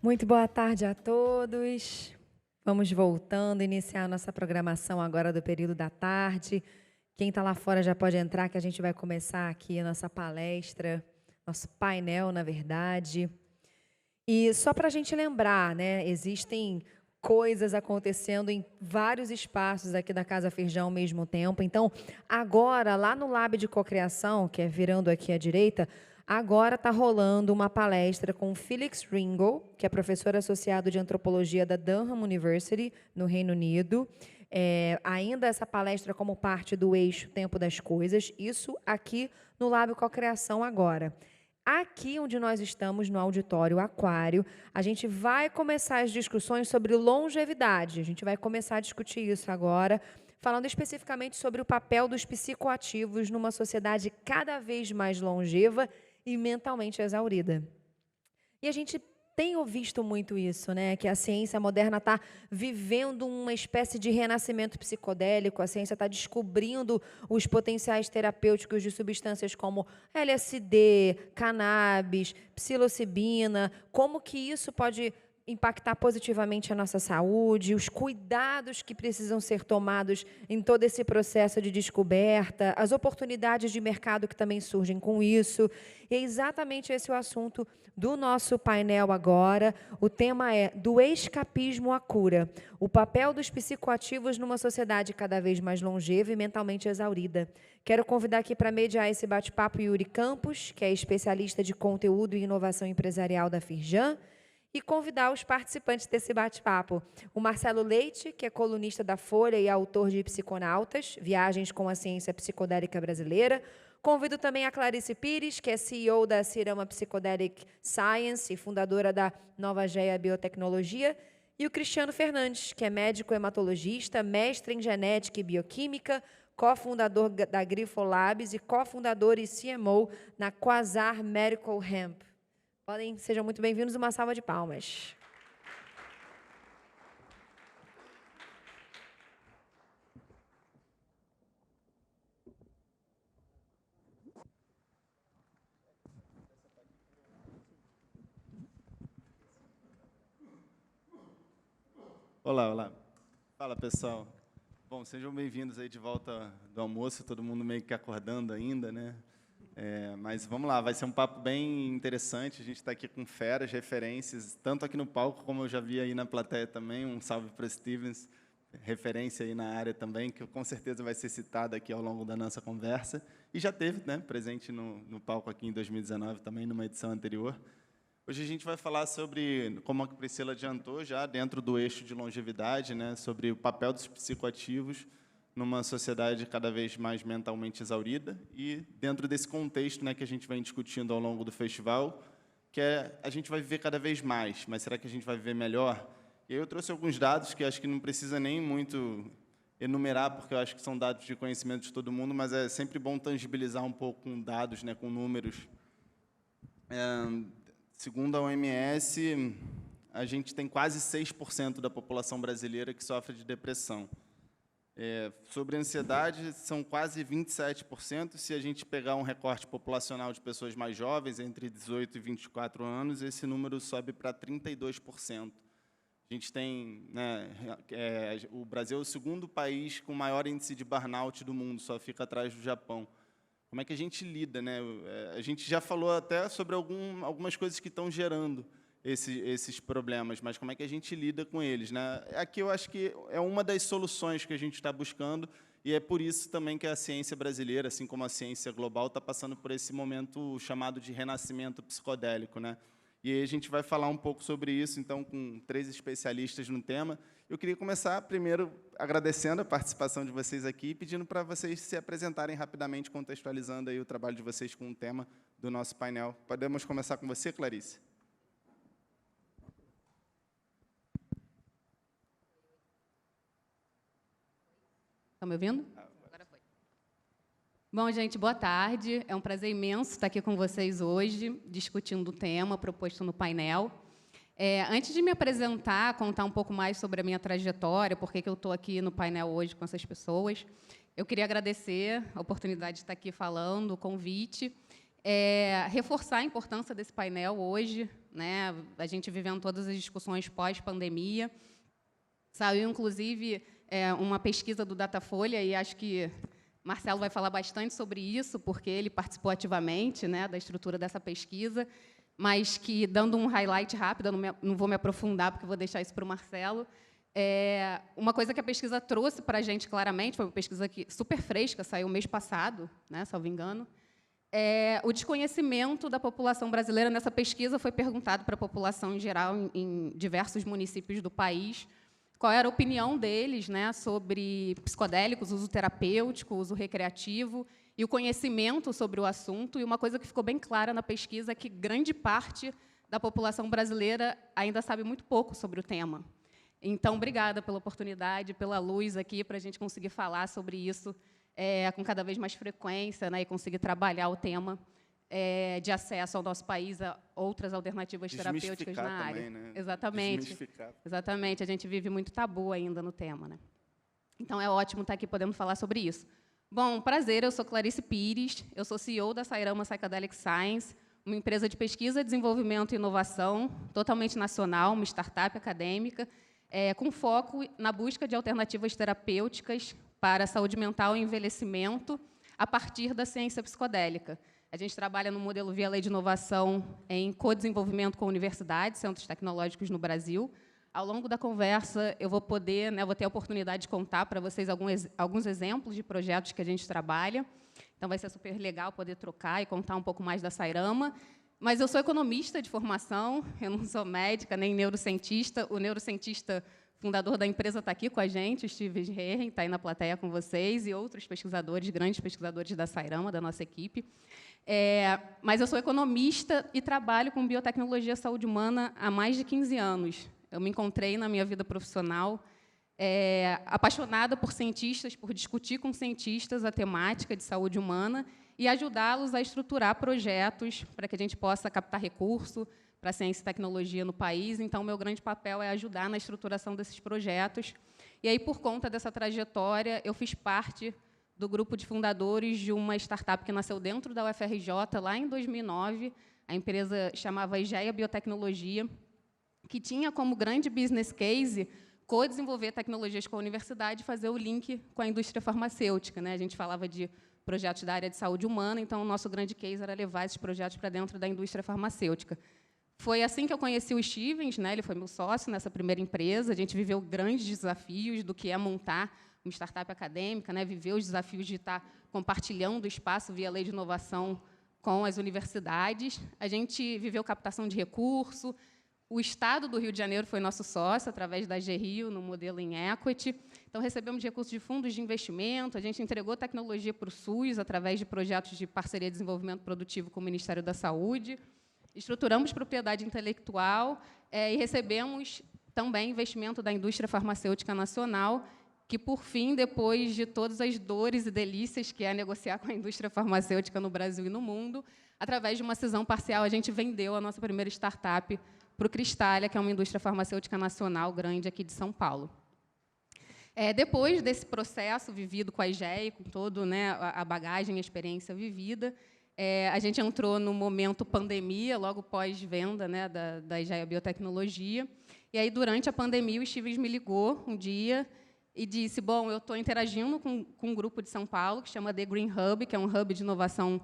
Muito boa tarde a todos. Vamos voltando, iniciar a nossa programação agora do período da tarde. Quem está lá fora já pode entrar, que a gente vai começar aqui a nossa palestra, nosso painel, na verdade. E só para a gente lembrar, né, existem coisas acontecendo em vários espaços aqui da Casa Firjan ao mesmo tempo. Então, agora, lá no Lab de Cocriação, que é virando aqui à direita, agora está rolando uma palestra com Felix Ringo, que é professor associado de antropologia da Durham University, no Reino Unido. Ainda essa palestra como parte do eixo Tempo das Coisas, isso aqui no Lab Cocriação agora. Aqui onde nós estamos, no auditório Aquário, a gente vai começar as discussões sobre longevidade. A gente vai começar a discutir isso agora, falando especificamente sobre o papel dos psicoativos numa sociedade cada vez mais longeva e mentalmente exaurida. E a gente tem visto muito isso, né? Que a ciência moderna está vivendo uma espécie de renascimento psicodélico, a ciência está descobrindo os potenciais terapêuticos de substâncias como LSD, cannabis, psilocibina, como que isso pode impactar positivamente a nossa saúde, os cuidados que precisam ser tomados em todo esse processo de descoberta, as oportunidades de mercado que também surgem com isso. E é exatamente esse o assunto do nosso painel agora. O tema é do escapismo à cura, o papel dos psicoativos numa sociedade cada vez mais longeva e mentalmente exaurida. Quero convidar aqui para mediar esse bate-papo Yuri Campos, que é especialista de conteúdo e inovação empresarial da Firjan, e convidar os participantes desse bate-papo. O Marcelo Leite, que é colunista da Folha e autor de Psiconautas, Viagens com a Ciência Psicodélica Brasileira. Convido também a Clarice Pires, que é CEO da Cirama Psychedelic Science e fundadora da Nova Geia Biotecnologia. E o Cristiano Fernandes, que é médico hematologista, mestre em genética e bioquímica, cofundador da Grifo Labs e cofundador e CMO na Quasar Medical Hemp. Sejam muito bem-vindos, uma salva de palmas. Olá, olá. Fala, pessoal. Bom, sejam bem-vindos aí de volta do almoço, todo mundo meio que acordando ainda, né? Mas vamos lá, vai ser um papo bem interessante. A gente está aqui com feras, referências, tanto aqui no palco, como eu já vi aí na plateia também. Um salve para o Stevens, referência aí na área também, que com certeza vai ser citada aqui ao longo da nossa conversa. E já teve, né, presente no palco aqui em 2019 também, numa edição anterior. Hoje a gente vai falar sobre, como a Priscila adiantou já, dentro do eixo de longevidade, né, sobre o papel dos psicoativos numa sociedade cada vez mais mentalmente exaurida e dentro desse contexto, né, que a gente vem discutindo ao longo do festival, que a gente vai viver cada vez mais, mas será que a gente vai viver melhor? E aí eu trouxe alguns dados que acho que não precisa nem muito enumerar, porque eu acho que são dados de conhecimento de todo mundo, mas é sempre bom tangibilizar um pouco com dados, né, com números. Segundo a OMS, a gente tem quase 6% da população brasileira que sofre de depressão. Sobre ansiedade, são quase 27%. Se a gente pegar um recorte populacional de pessoas mais jovens, entre 18 e 24 anos, esse número sobe para 32%. A gente tem, né, o Brasil é o segundo país com maior índice de burnout do mundo, só fica atrás do Japão. Como é que a gente lida, né? A gente já falou até sobre algumas coisas que estão gerando esses problemas, mas como é que a gente lida com eles, né? Aqui eu acho que é uma das soluções que a gente está buscando, e é por isso também que a ciência brasileira, assim como a ciência global, está passando por esse momento chamado de renascimento psicodélico, né? E aí a gente vai falar um pouco sobre isso, então, com 3 especialistas no tema. Eu queria começar, primeiro, agradecendo a participação de vocês aqui e pedindo para vocês se apresentarem rapidamente, contextualizando aí o trabalho de vocês com o tema do nosso painel. Podemos começar com você, Clarice? Estão me ouvindo? Agora foi. Bom, gente, boa tarde. É um prazer imenso estar aqui com vocês hoje, discutindo o tema proposto no painel. Antes de me apresentar, contar um pouco mais sobre a minha trajetória, por que eu estou aqui no painel hoje com essas pessoas, eu queria agradecer a oportunidade de estar aqui falando, o convite. reforçar a importância desse painel hoje, né? A gente vivendo todas as discussões pós-pandemia. Saiu, inclusive, uma pesquisa do Datafolha, e acho que Marcelo vai falar bastante sobre isso, porque ele participou ativamente, né, da estrutura dessa pesquisa, mas que, dando um highlight rápido, eu não vou me aprofundar, porque vou deixar isso para o Marcelo, uma coisa que a pesquisa trouxe para a gente claramente, foi uma pesquisa super fresca, saiu mês passado, né, salvo engano, o desconhecimento da população brasileira. Nessa pesquisa foi perguntado para a população em geral, em diversos municípios do país, qual era a opinião deles, né, sobre psicodélicos, uso terapêutico, uso recreativo, e o conhecimento sobre o assunto. E uma coisa que ficou bem clara na pesquisa é que grande parte da população brasileira ainda sabe muito pouco sobre o tema. Então, obrigada pela oportunidade, pela luz aqui, para a gente conseguir falar sobre isso com cada vez mais frequência, né, e conseguir trabalhar o tema de acesso ao nosso país a outras alternativas terapêuticas na área. Também, né? Exatamente. Exatamente. A gente vive muito tabu ainda no tema, né? Então, é ótimo estar aqui podendo falar sobre isso. Bom, prazer, eu sou Clarice Pires, eu sou CEO da Sairama Psychedelic Science, uma empresa de pesquisa, desenvolvimento e inovação, totalmente nacional, uma startup acadêmica, com foco na busca de alternativas terapêuticas para a saúde mental e envelhecimento a partir da ciência psicodélica. A gente trabalha no modelo via lei de inovação em co-desenvolvimento com universidades, centros tecnológicos no Brasil. Ao longo da conversa, eu vou poder, né, vou ter a oportunidade de contar para vocês alguns exemplos de projetos que a gente trabalha. Então, vai ser super legal poder trocar e contar um pouco mais da Sairama. Mas eu sou economista de formação, eu não sou médica nem neurocientista. O neurocientista fundador da empresa está aqui com a gente, o Steve Herring, está aí na plateia com vocês, e outros pesquisadores, grandes pesquisadores da Sairama, da nossa equipe. Mas eu sou economista e trabalho com biotecnologia e saúde humana há mais de 15 anos. Eu me encontrei na minha vida profissional apaixonada por cientistas, por discutir com cientistas a temática de saúde humana e ajudá-los a estruturar projetos para que a gente possa captar recurso para a ciência e tecnologia no país. Então, meu grande papel é ajudar na estruturação desses projetos. E aí, por conta dessa trajetória, eu fiz parte do grupo de fundadores de uma startup que nasceu dentro da UFRJ, lá em 2009. A empresa chamava IGEA Biotecnologia, que tinha como grande business case co-desenvolver tecnologias com a universidade e fazer o link com a indústria farmacêutica, né? A gente falava de projetos da área de saúde humana, então o nosso grande case era levar esses projetos para dentro da indústria farmacêutica. Foi assim que eu conheci o Stevens, né? Ele foi meu sócio nessa primeira empresa. A gente viveu grandes desafios do que é montar uma startup acadêmica, né? Viveu os desafios de estar compartilhando o espaço via lei de inovação com as universidades. A gente viveu captação de recurso. O Estado do Rio de Janeiro foi nosso sócio, através da GRIO, no modelo em equity. Então, recebemos recursos de fundos de investimento, a gente entregou tecnologia para o SUS, através de projetos de parceria de desenvolvimento produtivo com o Ministério da Saúde. Estruturamos propriedade intelectual e recebemos também investimento da indústria farmacêutica nacional, que, por fim, depois de todas as dores e delícias que é negociar com a indústria farmacêutica no Brasil e no mundo, através de uma cisão parcial, a gente vendeu a nossa primeira startup para o Cristália, que é uma indústria farmacêutica nacional grande aqui de São Paulo. Depois desse processo vivido com a IGEA, com toda, né, a bagagem, a experiência vivida, a gente entrou no momento pandemia, logo pós-venda, né, da IGEA Biotecnologia. E aí, durante a pandemia, o Stevens me ligou um dia e disse: bom, eu estou interagindo com um grupo de São Paulo que chama The Green Hub, que é um hub de inovação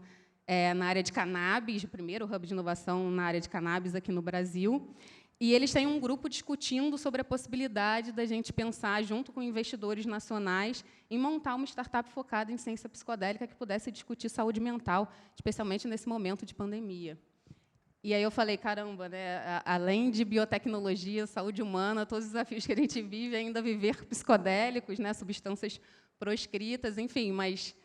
na área de cannabis, o primeiro hub de inovação na área de cannabis aqui no Brasil. E eles têm um grupo discutindo sobre a possibilidade da gente pensar, junto com investidores nacionais, em montar uma startup focada em ciência psicodélica que pudesse discutir saúde mental, especialmente nesse momento de pandemia. E aí eu falei, caramba, né, além de biotecnologia, saúde humana, todos os desafios que a gente vive, ainda viver psicodélicos, né, substâncias proscritas, enfim, mas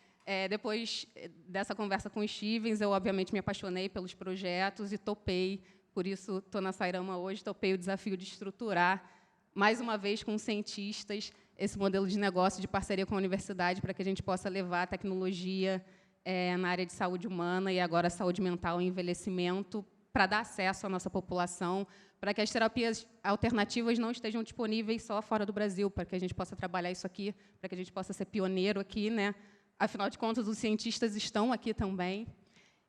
depois dessa conversa com o Stevens, eu, obviamente, me apaixonei pelos projetos e topei. Por isso, estou na Sairama hoje, topei o desafio de estruturar, mais uma vez, com cientistas, esse modelo de negócio de parceria com a universidade para que a gente possa levar a tecnologia na área de saúde humana e agora saúde mental e envelhecimento para dar acesso à nossa população, para que as terapias alternativas não estejam disponíveis só fora do Brasil, para que a gente possa trabalhar isso aqui, para que a gente possa ser pioneiro aqui, né? Afinal de contas, os cientistas estão aqui também.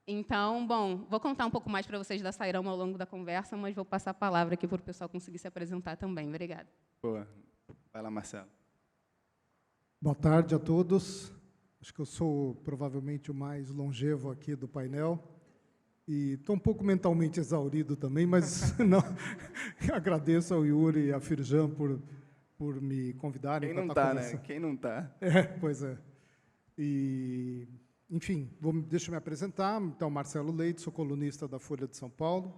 Então, bom, vou contar um pouco mais para vocês da Sairama ao longo da conversa, mas vou passar a palavra aqui para o pessoal conseguir se apresentar também. Obrigada. Boa. Vai lá, Marcelo. Boa tarde a todos. Acho que eu sou provavelmente o mais longevo aqui do painel. E estou um pouco mentalmente exaurido também, mas não, agradeço ao Yuri e à Firjan por me convidarem. Quem não para estar está, né? conversando. Quem não está? Pois é. E, enfim, deixa eu me apresentar. Então, Marcelo Leite, sou colunista da Folha de São Paulo,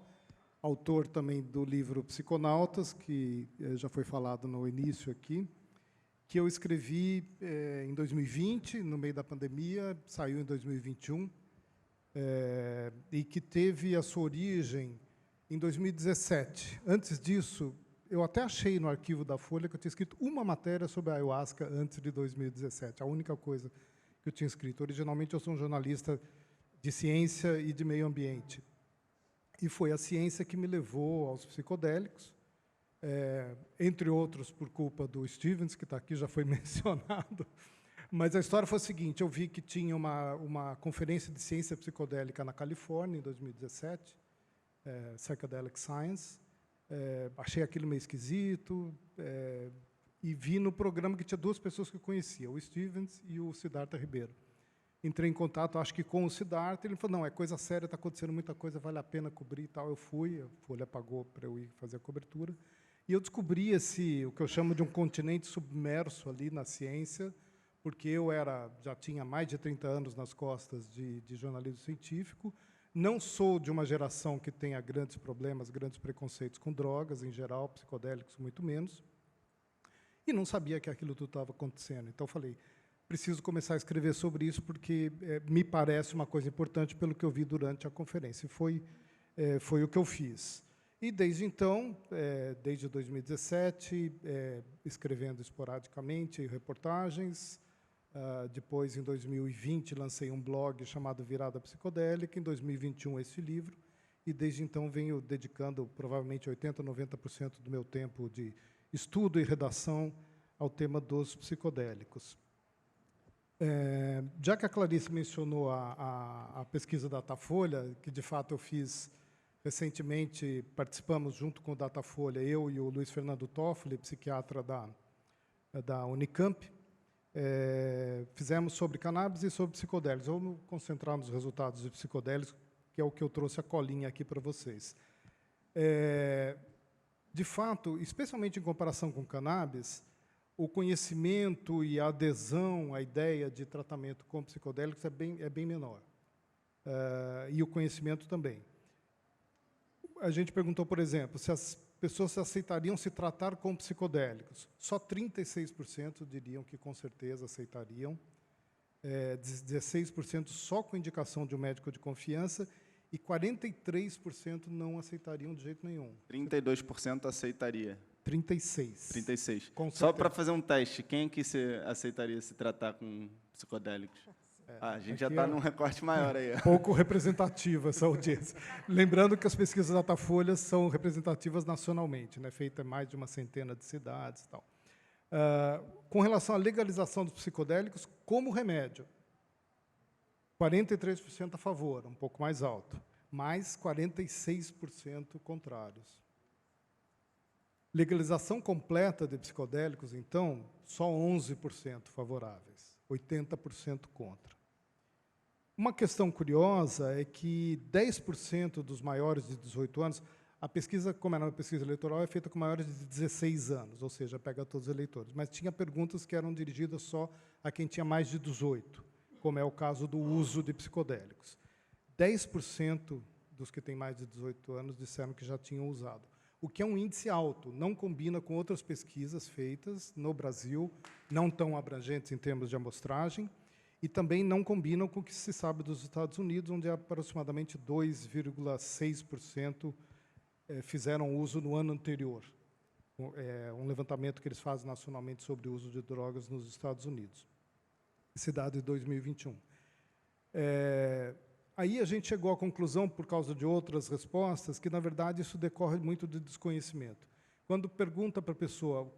autor também do livro Psiconautas, que já foi falado no início aqui, que eu escrevi em 2020, no meio da pandemia, saiu em 2021, e que teve a sua origem em 2017. Antes disso, eu até achei no arquivo da Folha que eu tinha escrito uma matéria sobre a ayahuasca antes de 2017, a única coisa que eu tinha escrito. Originalmente, eu sou um jornalista de ciência e de meio ambiente. E foi a ciência que me levou aos psicodélicos, entre outros por culpa do Stevens, que está aqui, já foi mencionado. Mas a história foi a seguinte: eu vi que tinha uma conferência de ciência psicodélica na Califórnia, em 2017, Psychedelic Science. Achei aquilo meio esquisito, e vi no programa que tinha duas pessoas que eu conhecia, o Stevens e o Siddhartha Ribeiro. Entrei em contato, acho que com o Siddhartha, ele falou, não, é coisa séria, está acontecendo muita coisa, vale a pena cobrir e tal. Eu fui, a Folha pagou para eu ir fazer a cobertura, e eu descobri o que eu chamo de um continente submerso ali na ciência, porque eu já tinha mais de 30 anos nas costas de jornalismo científico, não sou de uma geração que tenha grandes problemas, grandes preconceitos com drogas, em geral, psicodélicos muito menos, e não sabia que aquilo tudo estava acontecendo. Então, falei, preciso começar a escrever sobre isso, porque me parece uma coisa importante pelo que eu vi durante a conferência. E foi o que eu fiz. E, desde então, desde 2017, escrevendo esporadicamente reportagens. Depois, em 2020, lancei um blog chamado Virada Psicodélica. Em 2021, esse livro. E, desde então, venho dedicando provavelmente 80%, 90% do meu tempo de estudo e redação ao tema dos psicodélicos. Já que a Clarice mencionou a pesquisa Datafolha, que, de fato, eu fiz recentemente, participamos junto com o Datafolha, eu e o Luiz Fernando Toffoli, psiquiatra da Unicamp, fizemos sobre cannabis e sobre psicodélicos. Vamos concentrar nos resultados de psicodélicos, que é o que eu trouxe a colinha aqui para vocês. De fato, especialmente em comparação com cannabis, o conhecimento e a adesão à ideia de tratamento com psicodélicos é bem menor. E o conhecimento também. A gente perguntou, por exemplo, se as pessoas aceitariam se tratar com psicodélicos. Só 36% diriam que, com certeza, aceitariam. 16% só com indicação de um médico de confiança e 43% não aceitariam de jeito nenhum. 32% aceitaria. 36. 36. Com Só certeza. para fazer um teste, quem que você aceitaria se tratar com psicodélicos? A gente já aqui está num recorte maior aí. Ó. Pouco representativa essa audiência. Lembrando que as pesquisas Datafolha são representativas nacionalmente, né, feitas em mais de uma centena de cidades e tal. Com relação à legalização dos psicodélicos como remédio, 43% a favor, um pouco mais alto, mais 46% contrários. Legalização completa de psicodélicos, então, só 11% favoráveis, 80% contra. Uma questão curiosa é que 10% dos maiores de 18 anos, a pesquisa, como era uma pesquisa eleitoral, é feita com maiores de 16 anos, ou seja, pega todos os eleitores, mas tinha perguntas que eram dirigidas só a quem tinha mais de 18, como é o caso do uso de psicodélicos. 10% dos que têm mais de 18 anos disseram que já tinham usado, o que é um índice alto, não combina com outras pesquisas feitas no Brasil, não tão abrangentes em termos de amostragem, e também não combinam com o que se sabe dos Estados Unidos, onde aproximadamente 2,6% fizeram uso no ano anterior. Um levantamento que eles fazem nacionalmente sobre o uso de drogas nos Estados Unidos. Esse dado de 2021. Aí a gente chegou à conclusão, por causa de outras respostas, que, na verdade, isso decorre muito de desconhecimento. Quando pergunta para a pessoa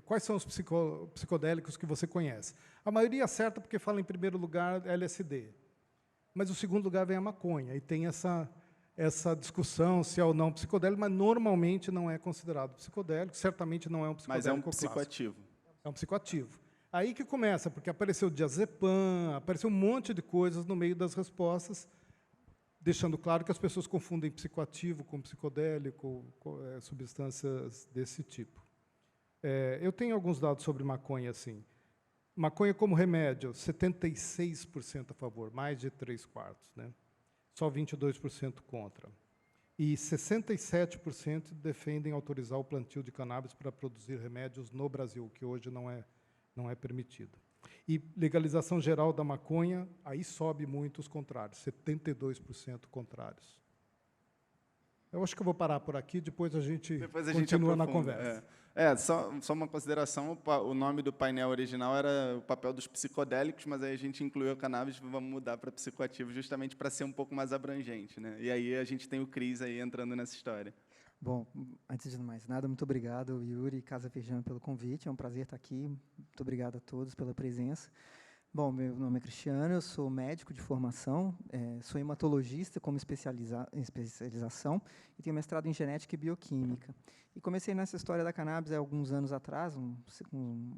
quais são os psicodélicos que você conhece, a maioria acerta porque fala, em primeiro lugar, LSD. Mas o segundo lugar vem a maconha, e tem essa discussão se é ou não psicodélico, mas normalmente não é considerado psicodélico, certamente não é um Mas é um psicodélico clássico. psicoativo. É um psicoativo. Aí que começa, porque apareceu diazepam, apareceu um monte de coisas no meio das respostas, deixando claro que as pessoas confundem psicoativo com psicodélico, substâncias desse tipo. Eu tenho alguns dados sobre maconha, assim. Maconha como remédio, 76% a favor, mais de 3/4, né? Só 22% contra. E 67% defendem autorizar o plantio de cannabis para produzir remédios no Brasil, que hoje não é permitido. E legalização geral da maconha, aí sobe muito os contrários, 72% contrários. Eu acho que eu vou parar por aqui, depois a gente continua na conversa. Só uma consideração, o nome do painel original era o papel dos psicodélicos, mas aí a gente incluiu a cannabis e vamos mudar para psicoativo, justamente para ser um pouco mais abrangente, né? E aí a gente tem o Cris aí entrando nessa história. Bom, antes de mais nada, muito obrigado, Yuri e Casa Feijão, pelo convite. É um prazer estar aqui. Muito obrigado a todos pela presença. Bom, meu nome é Cristiano, eu sou médico de formação, sou hematologista como especialização e tenho mestrado em genética e bioquímica. E comecei nessa história da cannabis há alguns anos atrás,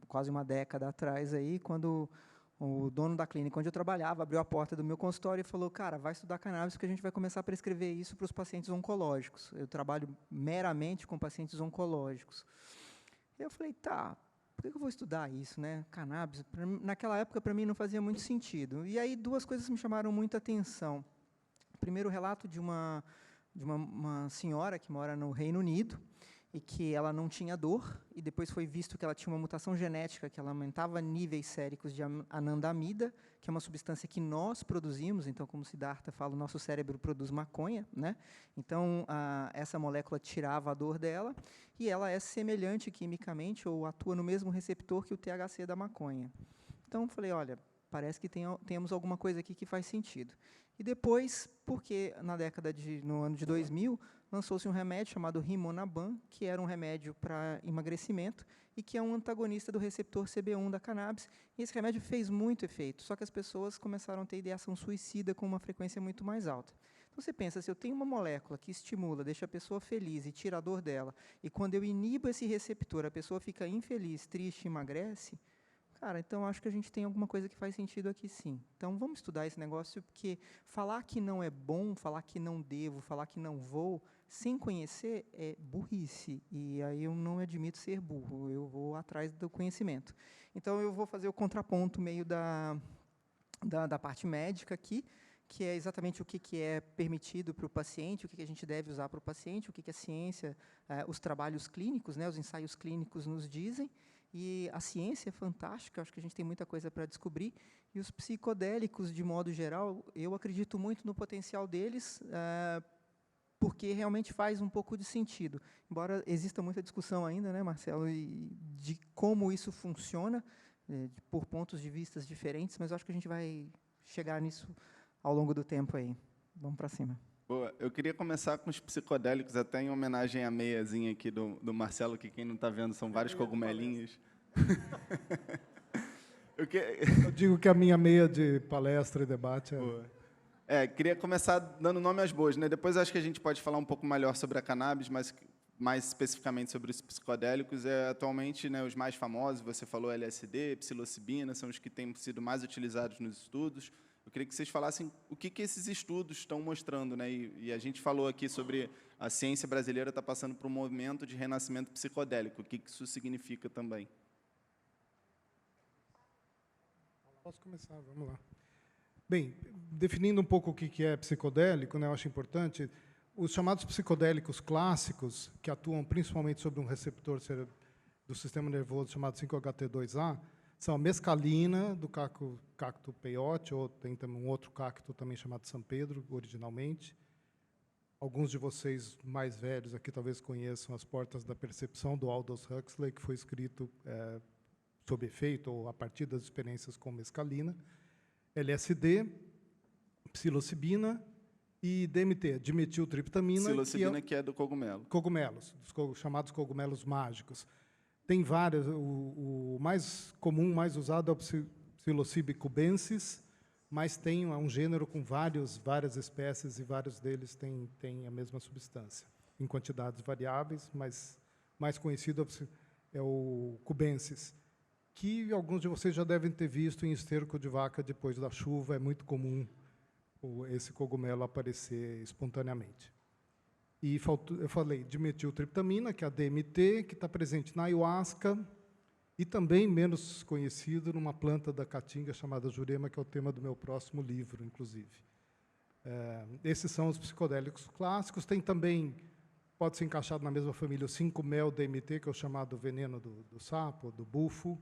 quase uma década atrás, aí, quando o dono da clínica onde eu trabalhava abriu a porta do meu consultório e falou: cara, vai estudar cannabis porque a gente vai começar a prescrever isso para os pacientes oncológicos. Eu trabalho meramente com pacientes oncológicos. Eu falei, tá, por que eu vou estudar isso, né? Cannabis, naquela época, para mim, não fazia muito sentido. E aí, duas coisas me chamaram muita atenção. Primeiro, o relato de uma senhora que mora no Reino Unido e que ela não tinha dor, e depois foi visto que ela tinha uma mutação genética que ela aumentava níveis séricos de anandamida, que é uma substância que nós produzimos. Então, como Siddhartha fala, o nosso cérebro produz maconha, né? Então, essa molécula tirava a dor dela, e ela é semelhante quimicamente, ou atua no mesmo receptor que o THC da maconha. Então, falei, olha, parece que temos alguma coisa aqui que faz sentido. E depois, porque no ano de 2000, lançou-se um remédio chamado Rimonabam, que era um remédio para emagrecimento e que é um antagonista do receptor CB1 da cannabis. E esse remédio fez muito efeito, só que as pessoas começaram a ter ideação suicida com uma frequência muito mais alta. Então, você pensa, se eu tenho uma molécula que estimula, deixa a pessoa feliz e tira a dor dela, e quando eu inibo esse receptor, a pessoa fica infeliz, triste e emagrece, cara, então acho que a gente tem alguma coisa que faz sentido aqui, sim. Então, vamos estudar esse negócio, porque falar que não é bom, falar que não devo, falar que não vou, sem conhecer, é burrice. E aí eu não admito ser burro, eu vou atrás do conhecimento. Então, eu vou fazer o contraponto meio da parte médica aqui, que é exatamente o que é permitido para o paciente, o que a gente deve usar para o paciente, o que a ciência, os trabalhos clínicos, né, os ensaios clínicos nos dizem. E a ciência é fantástica, acho que a gente tem muita coisa para descobrir. E os psicodélicos, de modo geral, eu acredito muito no potencial deles, porque realmente faz um pouco de sentido. Embora exista muita discussão ainda, né, Marcelo, de como isso funciona, por pontos de vista diferentes, mas eu acho que a gente vai chegar nisso ao longo do tempo aí. Vamos para cima. Boa. Eu queria começar com os psicodélicos, até em homenagem à meiazinha aqui do Marcelo, que quem não está vendo são vários cogumelinhos. Eu digo que a minha meia de palestra e debate queria começar dando nome às boas, né? Depois acho que a gente pode falar um pouco melhor sobre a cannabis, mas mais especificamente sobre os psicodélicos. Atualmente, né, os mais famosos, você falou LSD, psilocibina, são os que têm sido mais utilizados nos estudos. Eu queria que vocês falassem o que esses estudos estão mostrando, né? E a gente falou aqui sobre a ciência brasileira está passando por um movimento de renascimento psicodélico. O que isso significa também? Posso começar, vamos lá. Bem, definindo um pouco o que é psicodélico, né, eu acho importante, os chamados psicodélicos clássicos, que atuam principalmente sobre um receptor do sistema nervoso chamado 5-HT2A, são a mescalina, do cacto peyote, ou tem também um outro cacto também chamado São Pedro, originalmente. Alguns de vocês mais velhos aqui talvez conheçam As Portas da Percepção, do Aldous Huxley, que foi escrito sob efeito ou a partir das experiências com mescalina. LSD, psilocibina e DMT, dimetiltriptamina. Psilocibina, que é do cogumelo. Cogumelos, chamados cogumelos mágicos. Tem vários, o mais comum, mais usado é o Psilocybe cubensis, mas é um gênero com várias espécies e vários deles têm a mesma substância, em quantidades variáveis, mas mais conhecido é o cubensis, que alguns de vocês já devem ter visto em esterco de vaca depois da chuva. É muito comum esse cogumelo aparecer espontaneamente. E eu falei de metiltriptamina, que é a DMT, que está presente na ayahuasca, e também, menos conhecido, numa planta da caatinga chamada jurema, que é o tema do meu próximo livro, inclusive. Esses são os psicodélicos clássicos. Tem também, pode ser encaixado na mesma família, o 5-mel-DMT, que é o chamado veneno do sapo, do bufo,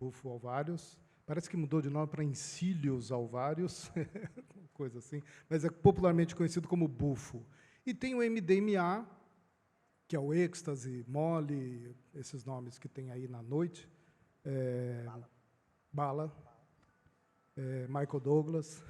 bufo alvários. Parece que mudou de nome para encílios alvários, coisa assim, mas é popularmente conhecido como bufo. E tem o MDMA, que é o êxtase, mole, esses nomes que tem aí na noite. Bala. Michael Douglas.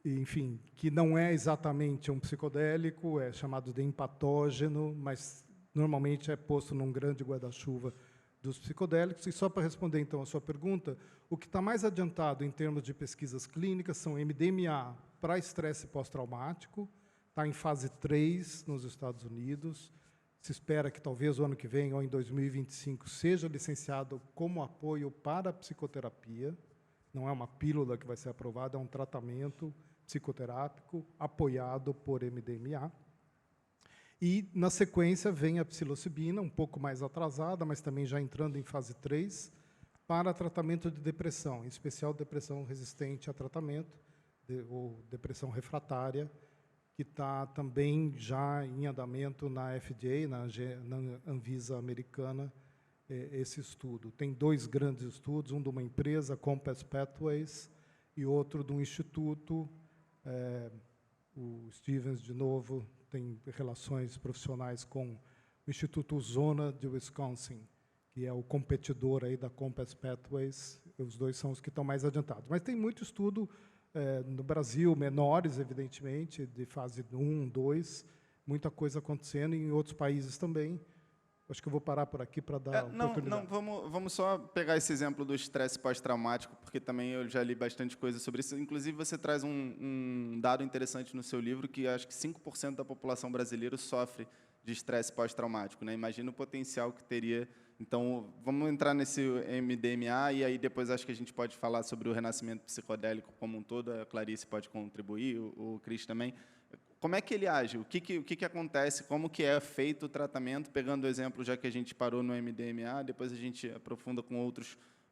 Enfim, que não é exatamente um psicodélico, é chamado de empatógeno, mas normalmente é posto num grande guarda-chuva dos psicodélicos. E só para responder, então, a sua pergunta, o que está mais adiantado em termos de pesquisas clínicas são MDMA para estresse pós-traumático, está em fase 3 nos Estados Unidos, se espera que talvez o ano que vem, ou em 2025, seja licenciado como apoio para a psicoterapia. Não é uma pílula que vai ser aprovada, é um tratamento psicoterápico apoiado por MDMA. E, na sequência, vem a psilocibina, um pouco mais atrasada, mas também já entrando em fase 3, para tratamento de depressão, em especial depressão resistente a tratamento, ou depressão refratária, que está também já em andamento na FDA, na Anvisa americana, esse estudo. Tem 2 grandes estudos, um de uma empresa, Compass Pathways, e outro de um instituto, o Stevens, de novo, tem relações profissionais com o Instituto Zona de Wisconsin, que é o competidor aí da Compass Pathways. Os 2 são os que estão mais adiantados. Mas tem muito estudo no Brasil, menores, evidentemente, de fase 1, 2, muita coisa acontecendo, e em outros países também. Acho que eu vou parar por aqui para dar oportunidade. Não, vamos só pegar esse exemplo do estresse pós-traumático, porque também eu já li bastante coisa sobre isso. Inclusive, você traz um dado interessante no seu livro, que acho que 5% da população brasileira sofre de estresse pós-traumático, né? Imagina o potencial que teria. Então, vamos entrar nesse MDMA, e aí depois acho que a gente pode falar sobre o renascimento psicodélico como um todo. A Clarice pode contribuir, o Cris também. Como é que ele age? O que acontece? Como que é feito o tratamento? Pegando o exemplo, já que a gente parou no MDMA, depois a gente aprofunda com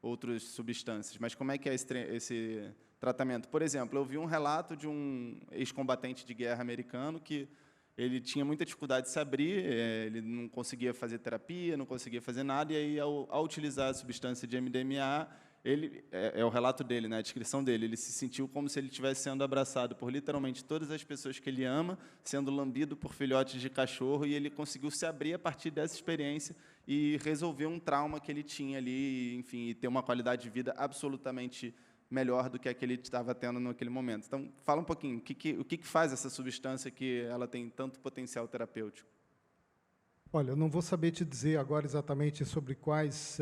outras substâncias. Mas como é que é esse tratamento? Por exemplo, eu vi um relato de um ex-combatente de guerra americano que ele tinha muita dificuldade de se abrir, ele não conseguia fazer terapia, não conseguia fazer nada, e aí, ao utilizar a substância de MDMA, ele, é o relato dele, né, a descrição dele, ele se sentiu como se ele estivesse sendo abraçado por literalmente todas as pessoas que ele ama, sendo lambido por filhotes de cachorro, e ele conseguiu se abrir a partir dessa experiência e resolver um trauma que ele tinha ali, enfim, e ter uma qualidade de vida absolutamente melhor do que a que ele estava tendo naquele momento. Então, fala um pouquinho, o que faz essa substância que ela tem tanto potencial terapêutico? Olha, eu não vou saber te dizer agora exatamente sobre quais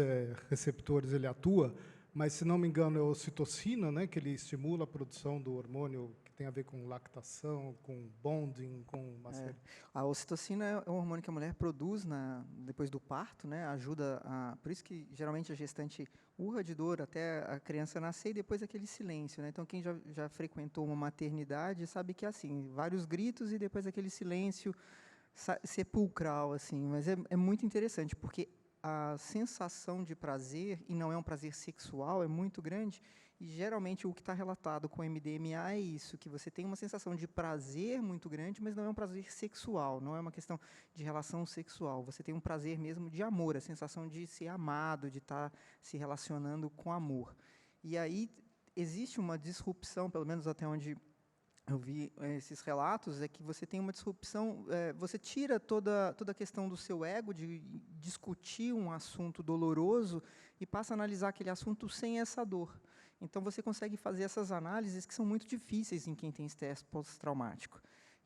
receptores ele atua, mas, se não me engano, é a ocitocina, né, que ele estimula a produção do hormônio que tem a ver com lactação, com bonding, com uma série. A ocitocina é um hormônio que a mulher produz depois do parto, né, ajuda por isso que, geralmente, a gestante urra de dor até a criança nascer, e depois aquele silêncio, né? Então, quem já frequentou uma maternidade sabe que é assim, vários gritos e depois aquele silêncio sepulcral, assim. Mas é muito interessante, porque a sensação de prazer, e não é um prazer sexual, é muito grande, e geralmente o que está relatado com MDMA é isso, que você tem uma sensação de prazer muito grande, mas não é um prazer sexual, não é uma questão de relação sexual, você tem um prazer mesmo de amor, a sensação de ser amado, de estar se relacionando com amor. E aí existe uma disrupção, pelo menos até onde eu vi esses relatos, é que você tem uma disrupção, você tira toda a questão do seu ego, de discutir um assunto doloroso, e passa a analisar aquele assunto sem essa dor. Então, você consegue fazer essas análises que são muito difíceis em quem tem estresse pós-traumático.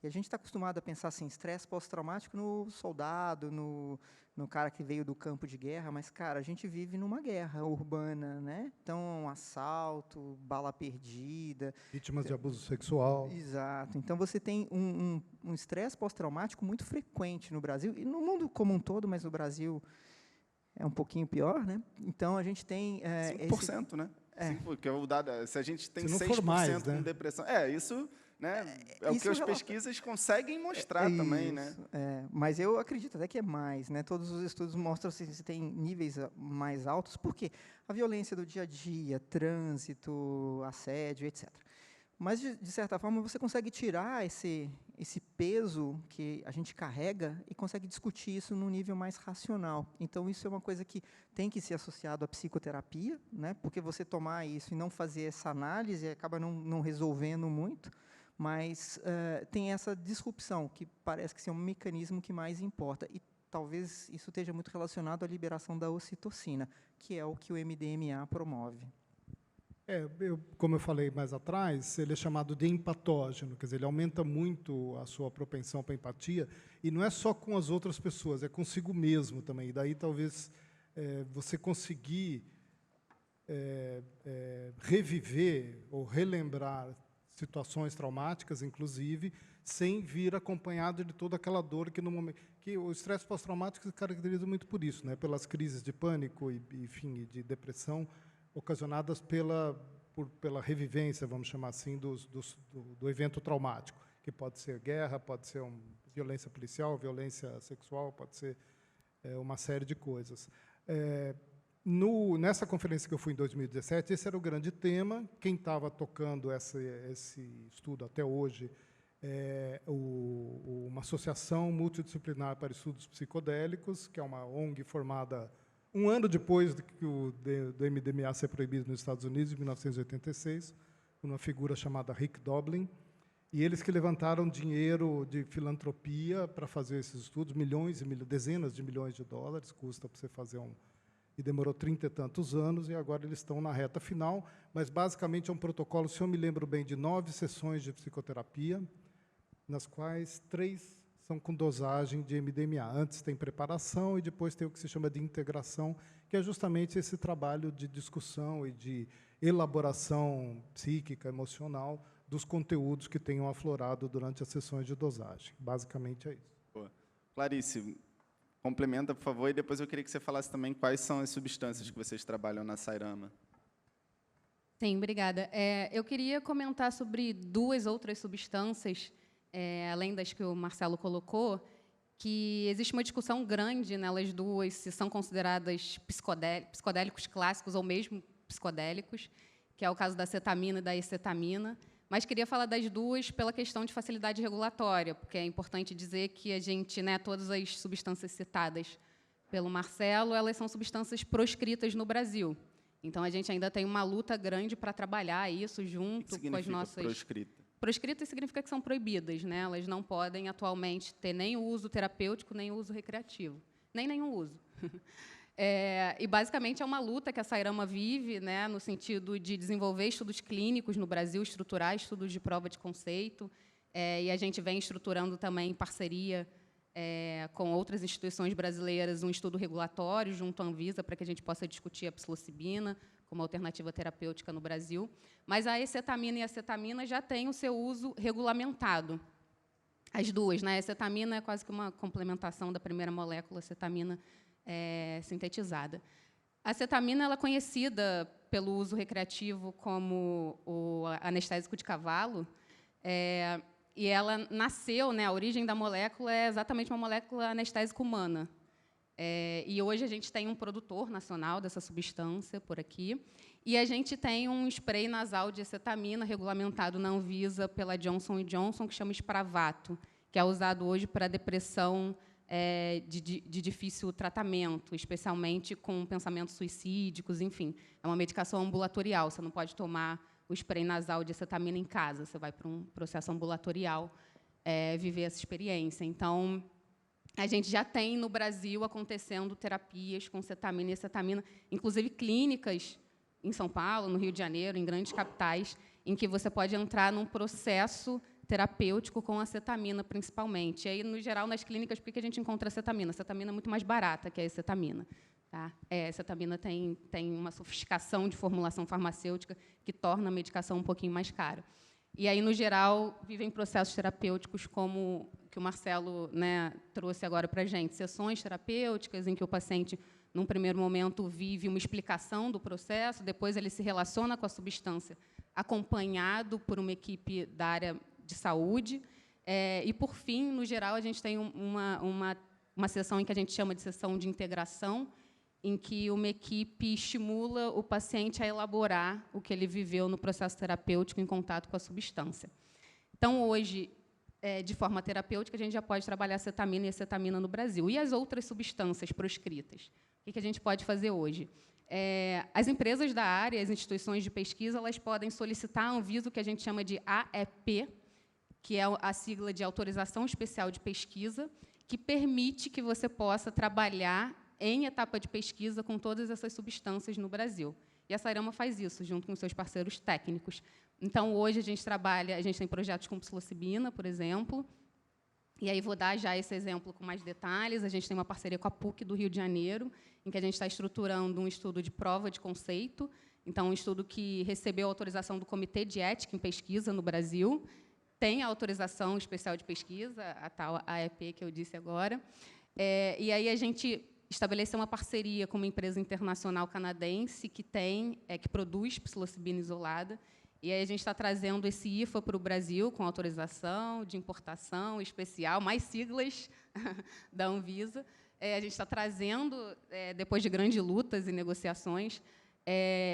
E a gente está acostumado a pensar assim, estresse pós-traumático no soldado, no cara que veio do campo de guerra, mas, cara, a gente vive numa guerra urbana, né? Então, assalto, bala perdida. Vítimas de abuso sexual. Exato. Então, você tem um estresse pós-traumático muito frequente no Brasil, e no mundo como um todo, mas no Brasil é um pouquinho pior, né? Então, a gente tem... 5%, né? Porque o dado, se a gente tem 6% mais, né? com depressão... isso... Né? É o que as pesquisas conseguem mostrar também, né? Mas eu acredito até que é mais, né? Todos os estudos mostram que você tem níveis mais altos, porque a violência do dia a dia, trânsito, assédio, etc. Mas, de certa forma, você consegue tirar esse peso que a gente carrega e consegue discutir isso num nível mais racional. Então, isso é uma coisa que tem que ser associado à psicoterapia, né? Porque você tomar isso e não fazer essa análise acaba não resolvendo muito. Mas tem essa disrupção, que parece que é um mecanismo que mais importa. E talvez isso esteja muito relacionado à liberação da ocitocina, que é o que o MDMA promove. Como eu falei mais atrás, ele é chamado de empatógeno, quer dizer, ele aumenta muito a sua propensão para empatia, e não é só com as outras pessoas, é consigo mesmo também. E daí, talvez, você conseguir reviver ou relembrar situações traumáticas, inclusive, sem vir acompanhado de toda aquela dor que no momento que o estresse pós-traumático se caracteriza muito por isso, né? Pelas crises de pânico e enfim, de depressão ocasionadas pela revivência, vamos chamar assim, do evento traumático, que pode ser guerra, pode ser violência policial, violência sexual, pode ser uma série de coisas. Nessa conferência que eu fui em 2017, esse era o grande tema. Quem estava tocando esse estudo até hoje é uma associação multidisciplinar para estudos psicodélicos, que é uma ONG formada um ano depois do MDMA ser proibido nos Estados Unidos, em 1986, por uma figura chamada Rick Doblin. E eles que levantaram dinheiro de filantropia para fazer esses estudos, dezenas de milhões de dólares, custa para você fazer e demorou 30 e tantos anos, e agora eles estão na reta final, mas, basicamente, é um protocolo, se eu me lembro bem, de 9 sessões de psicoterapia, nas quais 3 são com dosagem de MDMA. Antes tem preparação e depois tem o que se chama de integração, que é justamente esse trabalho de discussão e de elaboração psíquica, emocional, dos conteúdos que tenham aflorado durante as sessões de dosagem. Basicamente, é isso. Boa. Clarice, complementa, por favor, e depois eu queria que você falasse também quais são as substâncias que vocês trabalham na Sairama. Sim, obrigada. Eu queria comentar sobre 2 outras substâncias, além das que o Marcelo colocou, que existe uma discussão grande nelas duas, se são consideradas psicodélicos clássicos ou mesmo psicodélicos, que é o caso da cetamina e da escetamina. Mas queria falar das duas pela questão de facilidade regulatória, porque é importante dizer que a gente, todas as substâncias citadas pelo Marcelo, elas são substâncias proscritas no Brasil. Então, a gente ainda tem uma luta grande para trabalhar isso junto com as nossas... proscrita? Proscritas significa que são proibidas, né? Elas não podem, atualmente, ter nem o uso terapêutico, nem o uso recreativo. Nem nenhum uso. E, basicamente, é uma luta que a Sairama vive, no sentido de desenvolver estudos clínicos no Brasil, estruturar estudos de prova de conceito, e a gente vem estruturando também, em parceria com outras instituições brasileiras, um estudo regulatório junto à Anvisa, para que a gente possa discutir a psilocibina como alternativa terapêutica no Brasil. Mas a escetamina e a cetamina já têm o seu uso regulamentado. As duas. A escetamina é quase que uma complementação da primeira molécula, a cetamina sintetizada. A cetamina ela é conhecida pelo uso recreativo como o anestésico de cavalo, e ela nasceu, a origem da molécula é exatamente uma molécula anestésica humana. E hoje a gente tem um produtor nacional dessa substância por aqui, e a gente tem um spray nasal de acetamina regulamentado na Anvisa pela Johnson & Johnson, que chama Spravato, que é usado hoje para depressão de difícil tratamento, especialmente com pensamentos suicídicos, enfim. É uma medicação ambulatorial, você não pode tomar o spray nasal de acetamina em casa, você vai para um processo ambulatorial viver essa experiência. Então, a gente já tem, no Brasil, acontecendo terapias com cetamina e acetamina, inclusive clínicas em São Paulo, no Rio de Janeiro, em grandes capitais, em que você pode entrar num processo terapêutico com acetamina, principalmente. E aí, no geral, nas clínicas, por que a gente encontra acetamina? A acetamina é muito mais barata que a acetamina. Tá? A acetamina tem uma sofisticação de formulação farmacêutica que torna a medicação um pouquinho mais cara. E aí, no geral, vivem processos terapêuticos como que o Marcelo, né, trouxe agora para a gente, sessões terapêuticas em que o paciente, num primeiro momento, vive uma explicação do processo, depois ele se relaciona com a substância, acompanhado por uma equipe da área de saúde, e, por fim, no geral, a gente tem uma sessão em que a gente chama de sessão de integração, em que uma equipe estimula o paciente a elaborar o que ele viveu no processo terapêutico em contato com a substância. Então, hoje, de forma terapêutica, a gente já pode trabalhar acetamina e acetamina no Brasil. E as outras substâncias proscritas? O que a gente pode fazer hoje? As empresas da área, as instituições de pesquisa, elas podem solicitar a Anvisa o que a gente chama de AEP, que é a sigla de Autorização Especial de Pesquisa, que permite que você possa trabalhar em etapa de pesquisa com todas essas substâncias no Brasil. E a Sairama faz isso, junto com seus parceiros técnicos. Então, hoje, a gente tem projetos com psilocibina, por exemplo, e aí vou dar já esse exemplo com mais detalhes. A gente tem uma parceria com a PUC do Rio de Janeiro, em que a gente está estruturando um estudo de prova de conceito, então, um estudo que recebeu a autorização do Comitê de Ética em Pesquisa no Brasil, tem a autorização especial de pesquisa, a tal AEP que eu disse agora, e aí a gente estabeleceu uma parceria com uma empresa internacional canadense que produz psilocibina isolada, e aí a gente está trazendo esse IFA para o Brasil com autorização de importação especial, mais siglas da Anvisa. A gente está trazendo, depois de grandes lutas e negociações,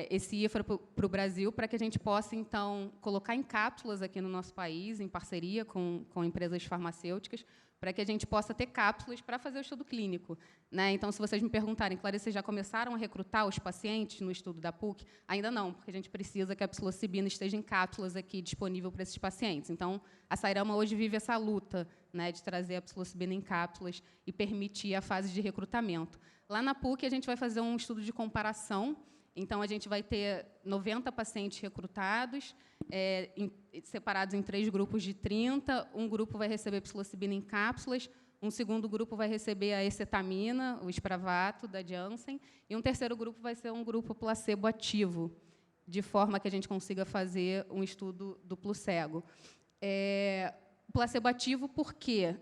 esse IFA para o Brasil, para que a gente possa, então, colocar em cápsulas aqui no nosso país, em parceria com empresas farmacêuticas, para que a gente possa ter cápsulas para fazer o estudo clínico. Né? Então, se vocês me perguntarem, Clarice, vocês já começaram a recrutar os pacientes no estudo da PUC? Ainda não, porque a gente precisa que a psilocibina esteja em cápsulas aqui disponível para esses pacientes. Então, a Sairama hoje vive essa luta, né, de trazer a psilocibina em cápsulas e permitir a fase de recrutamento. Lá na PUC, a gente vai fazer um estudo de comparação. Então, a gente vai ter 90 pacientes recrutados, separados em 3 grupos de 30. Um grupo vai receber psilocibina em cápsulas, um segundo grupo vai receber a ecetamina, o Spravato, da Janssen, e um terceiro grupo vai ser um grupo placebo ativo, de forma que a gente consiga fazer um estudo duplo cego. Placebo ativo, por quê?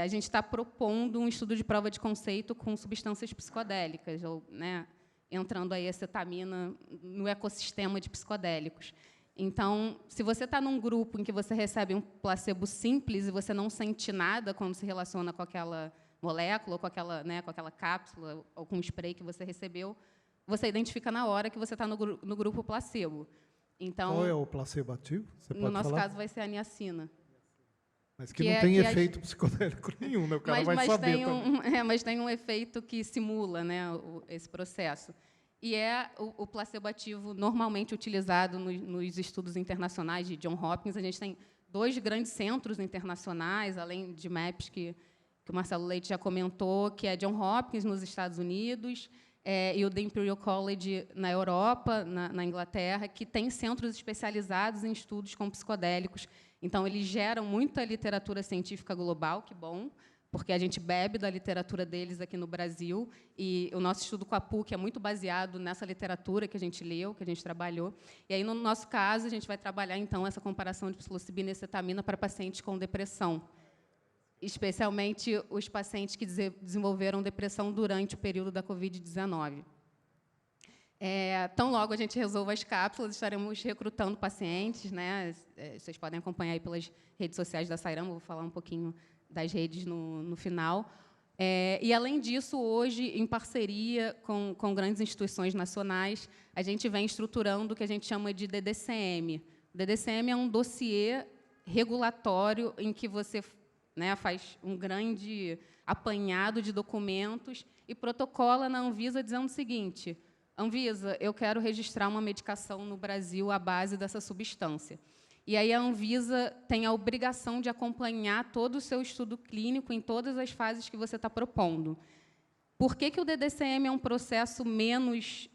A gente está propondo um estudo de prova de conceito com substâncias psicodélicas, ou, né, entrando aí a acetamina no ecossistema de psicodélicos. Então, se você está num grupo em que você recebe um placebo simples e você não sente nada quando se relaciona com aquela molécula, ou com aquela cápsula, ou com o spray que você recebeu, você identifica na hora que você está no grupo placebo. Então, qual é o placebo ativo? Você pode no nosso falar? caso, vai ser a niacina. Mas que não tem efeito psicodélico nenhum, né? O cara vai saber também. Mas tem um efeito que simula, né, esse processo. E o placebo ativo normalmente utilizado nos estudos internacionais de Johns Hopkins. A gente tem 2 grandes centros internacionais, além de MAPS, que o Marcelo Leite já comentou, que é Johns Hopkins, nos Estados Unidos, e o The Imperial College, na Europa, na Inglaterra, que tem centros especializados em estudos com psicodélicos. Então, eles geram muita literatura científica global, que bom, porque a gente bebe da literatura deles aqui no Brasil, e o nosso estudo com a PUC é muito baseado nessa literatura que a gente leu, que a gente trabalhou. E aí, no nosso caso, a gente vai trabalhar, então, essa comparação de psilocibina e acetamina para pacientes com depressão, especialmente os pacientes que desenvolveram depressão durante o período da Covid-19. Tão logo a gente resolva as cápsulas, estaremos recrutando pacientes, né? Vocês podem acompanhar aí pelas redes sociais da Sairama, vou falar um pouquinho das redes no final. E, além disso, hoje, em parceria com grandes instituições nacionais, a gente vem estruturando o que a gente chama de DDCM. O DDCM é um dossiê regulatório em que você, né, faz um grande apanhado de documentos e protocola na Anvisa dizendo o seguinte: Anvisa, eu quero registrar uma medicação no Brasil à base dessa substância. E aí a Anvisa tem a obrigação de acompanhar todo o seu estudo clínico em todas as fases que você está propondo. Por que o DDCM é um processo menos,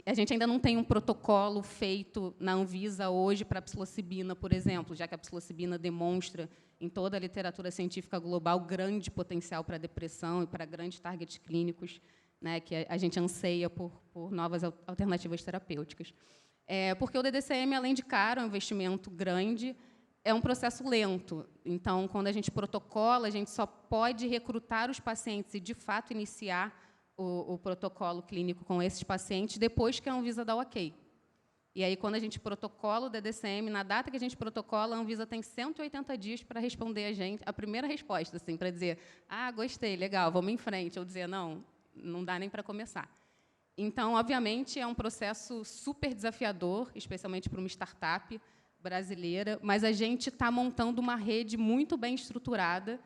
a gente ainda não tem um protocolo feito na Anvisa hoje para a psilocibina, por exemplo, já que a psilocibina demonstra em toda a literatura científica global grande potencial para depressão e para grandes targets clínicos, né, que a gente anseia por novas alternativas terapêuticas. Porque o DDCM, além de caro, é um investimento grande, é um processo lento. Então, quando a gente protocola, a gente só pode recrutar os pacientes e, de fato, iniciar o protocolo clínico com esses pacientes depois que a Anvisa dá o ok. E aí, quando a gente protocola o DDCM, na data que a gente protocola, a Anvisa tem 180 dias para responder a gente, a primeira resposta, assim, para dizer, gostei, legal, vamos em frente, ou dizer, não dá nem para começar. Então, obviamente, é um processo super desafiador, especialmente para uma startup brasileira, mas a gente está montando uma rede muito bem estruturada,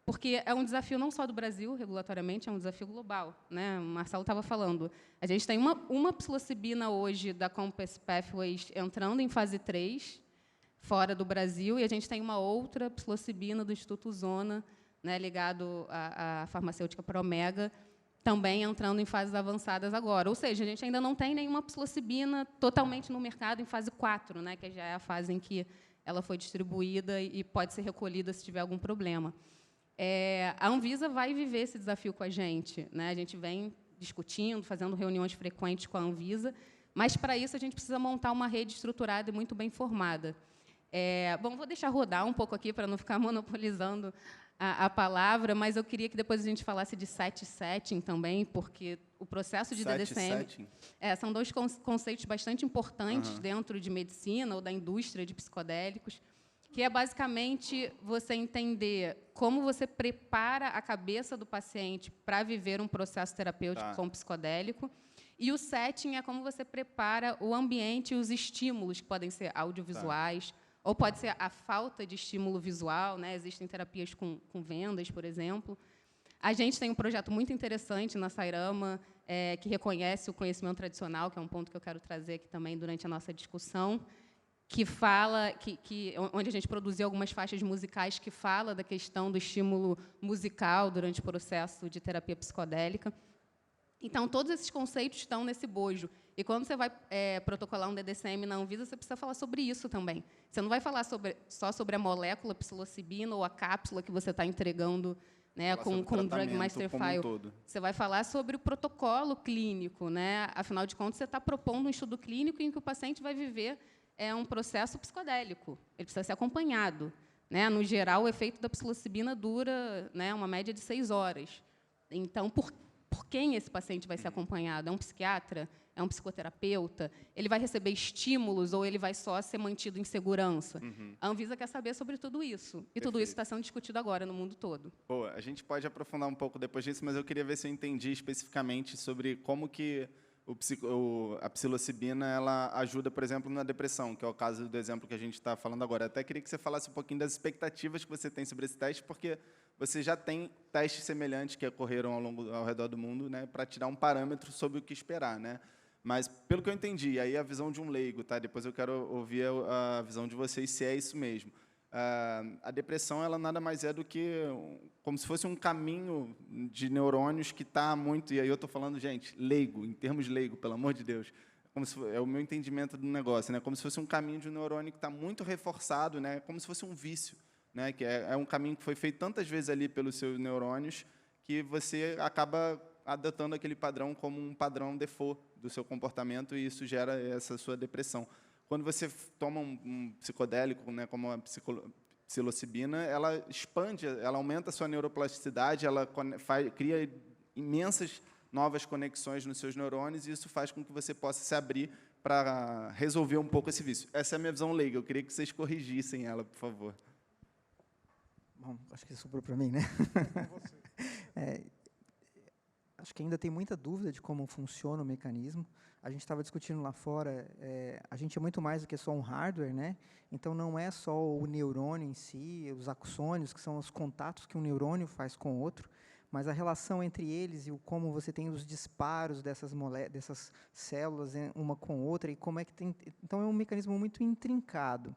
porque é um desafio não só do Brasil, regulatoriamente, é um desafio global, né? O Marcelo estava falando. A gente tem uma psilocibina hoje da Compass Pathways entrando em fase 3, fora do Brasil, e a gente tem uma outra psilocibina do Instituto Zona, né, ligado à farmacêutica Promega, também entrando em fases avançadas agora. Ou seja, a gente ainda não tem nenhuma psilocibina totalmente no mercado em fase 4, né, que já é a fase em que ela foi distribuída e pode ser recolhida se tiver algum problema. A Anvisa vai viver esse desafio com a gente, né? A gente vem discutindo, fazendo reuniões frequentes com a Anvisa, mas, para isso, a gente precisa montar uma rede estruturada e muito bem formada. Bom, vou deixar rodar um pouco aqui para não ficar monopolizando a palavra, mas eu queria que depois a gente falasse de set setting também, porque o processo de DDCM são dois conceitos bastante importantes dentro de medicina ou da indústria de psicodélicos, que é basicamente você entender como você prepara a cabeça do paciente para viver um processo terapêutico com psicodélico, e o setting é como você prepara o ambiente e os estímulos, que podem ser audiovisuais, ou pode ser a falta de estímulo visual, né? Existem terapias com vendas, por exemplo. A gente tem um projeto muito interessante na Sairama, que reconhece o conhecimento tradicional, que é um ponto que eu quero trazer aqui também durante a nossa discussão, que fala, onde a gente produziu algumas faixas musicais que fala da questão do estímulo musical durante o processo de terapia psicodélica. Então, todos esses conceitos estão nesse bojo. E, quando você vai protocolar um DDCM na Anvisa, você precisa falar sobre isso também. Você não vai falar só sobre a molécula psilocibina ou a cápsula que você está entregando, né, com o Drug Master File. Você vai falar sobre o protocolo clínico, né? Afinal de contas, você está propondo um estudo clínico em que o paciente vai viver um processo psicodélico. Ele precisa ser acompanhado, né? No geral, o efeito da psilocibina dura, né, uma média de 6 horas. Então, por quem esse paciente vai ser acompanhado? É um psiquiatra? É um psicoterapeuta? Ele vai receber estímulos ou ele vai só ser mantido em segurança? A Anvisa quer saber sobre tudo isso. E tudo isso está sendo discutido agora no mundo todo. Pô, a gente pode aprofundar um pouco depois disso, mas eu queria ver se eu entendi especificamente sobre como que a psilocibina ela ajuda, por exemplo, na depressão, que é o caso do exemplo que a gente está falando agora. Até queria que você falasse um pouquinho das expectativas que você tem sobre esse teste, porque você já tem testes semelhantes que ocorreram ao redor do mundo, né, para te dar um parâmetro sobre o que esperar, né? Mas, pelo que eu entendi, aí a visão de um leigo, tá? Depois eu quero ouvir a visão de vocês, se é isso mesmo. A depressão, ela nada mais é do que como se fosse um caminho de neurônios que está muito... E aí eu estou falando, gente, leigo, em termos leigo, pelo amor de Deus. É o meu entendimento do negócio, né? Como se fosse um caminho de um neurônio que está muito reforçado, né? Como se fosse um vício, né? Que é um caminho que foi feito tantas vezes ali pelos seus neurônios que você acaba adotando aquele padrão como um padrão default do seu comportamento, e isso gera essa sua depressão. Quando você toma um psicodélico, né, como a psilocibina, ela expande, ela aumenta a sua neuroplasticidade, ela cria imensas novas conexões nos seus neurônios, e isso faz com que você possa se abrir para resolver um pouco esse vício. Essa é a minha visão leiga. Eu queria que vocês corrigissem ela, por favor. Bom, acho que sobrou para mim, né? Acho que ainda tem muita dúvida de como funciona o mecanismo. A gente estava discutindo lá fora, a gente é muito mais do que só um hardware, né? Então, não é só o neurônio em si, os axônios, que são os contatos que um neurônio faz com o outro, mas a relação entre eles e como você tem os disparos dessas células uma com outra, e como é que tem... Então, é um mecanismo muito intrincado.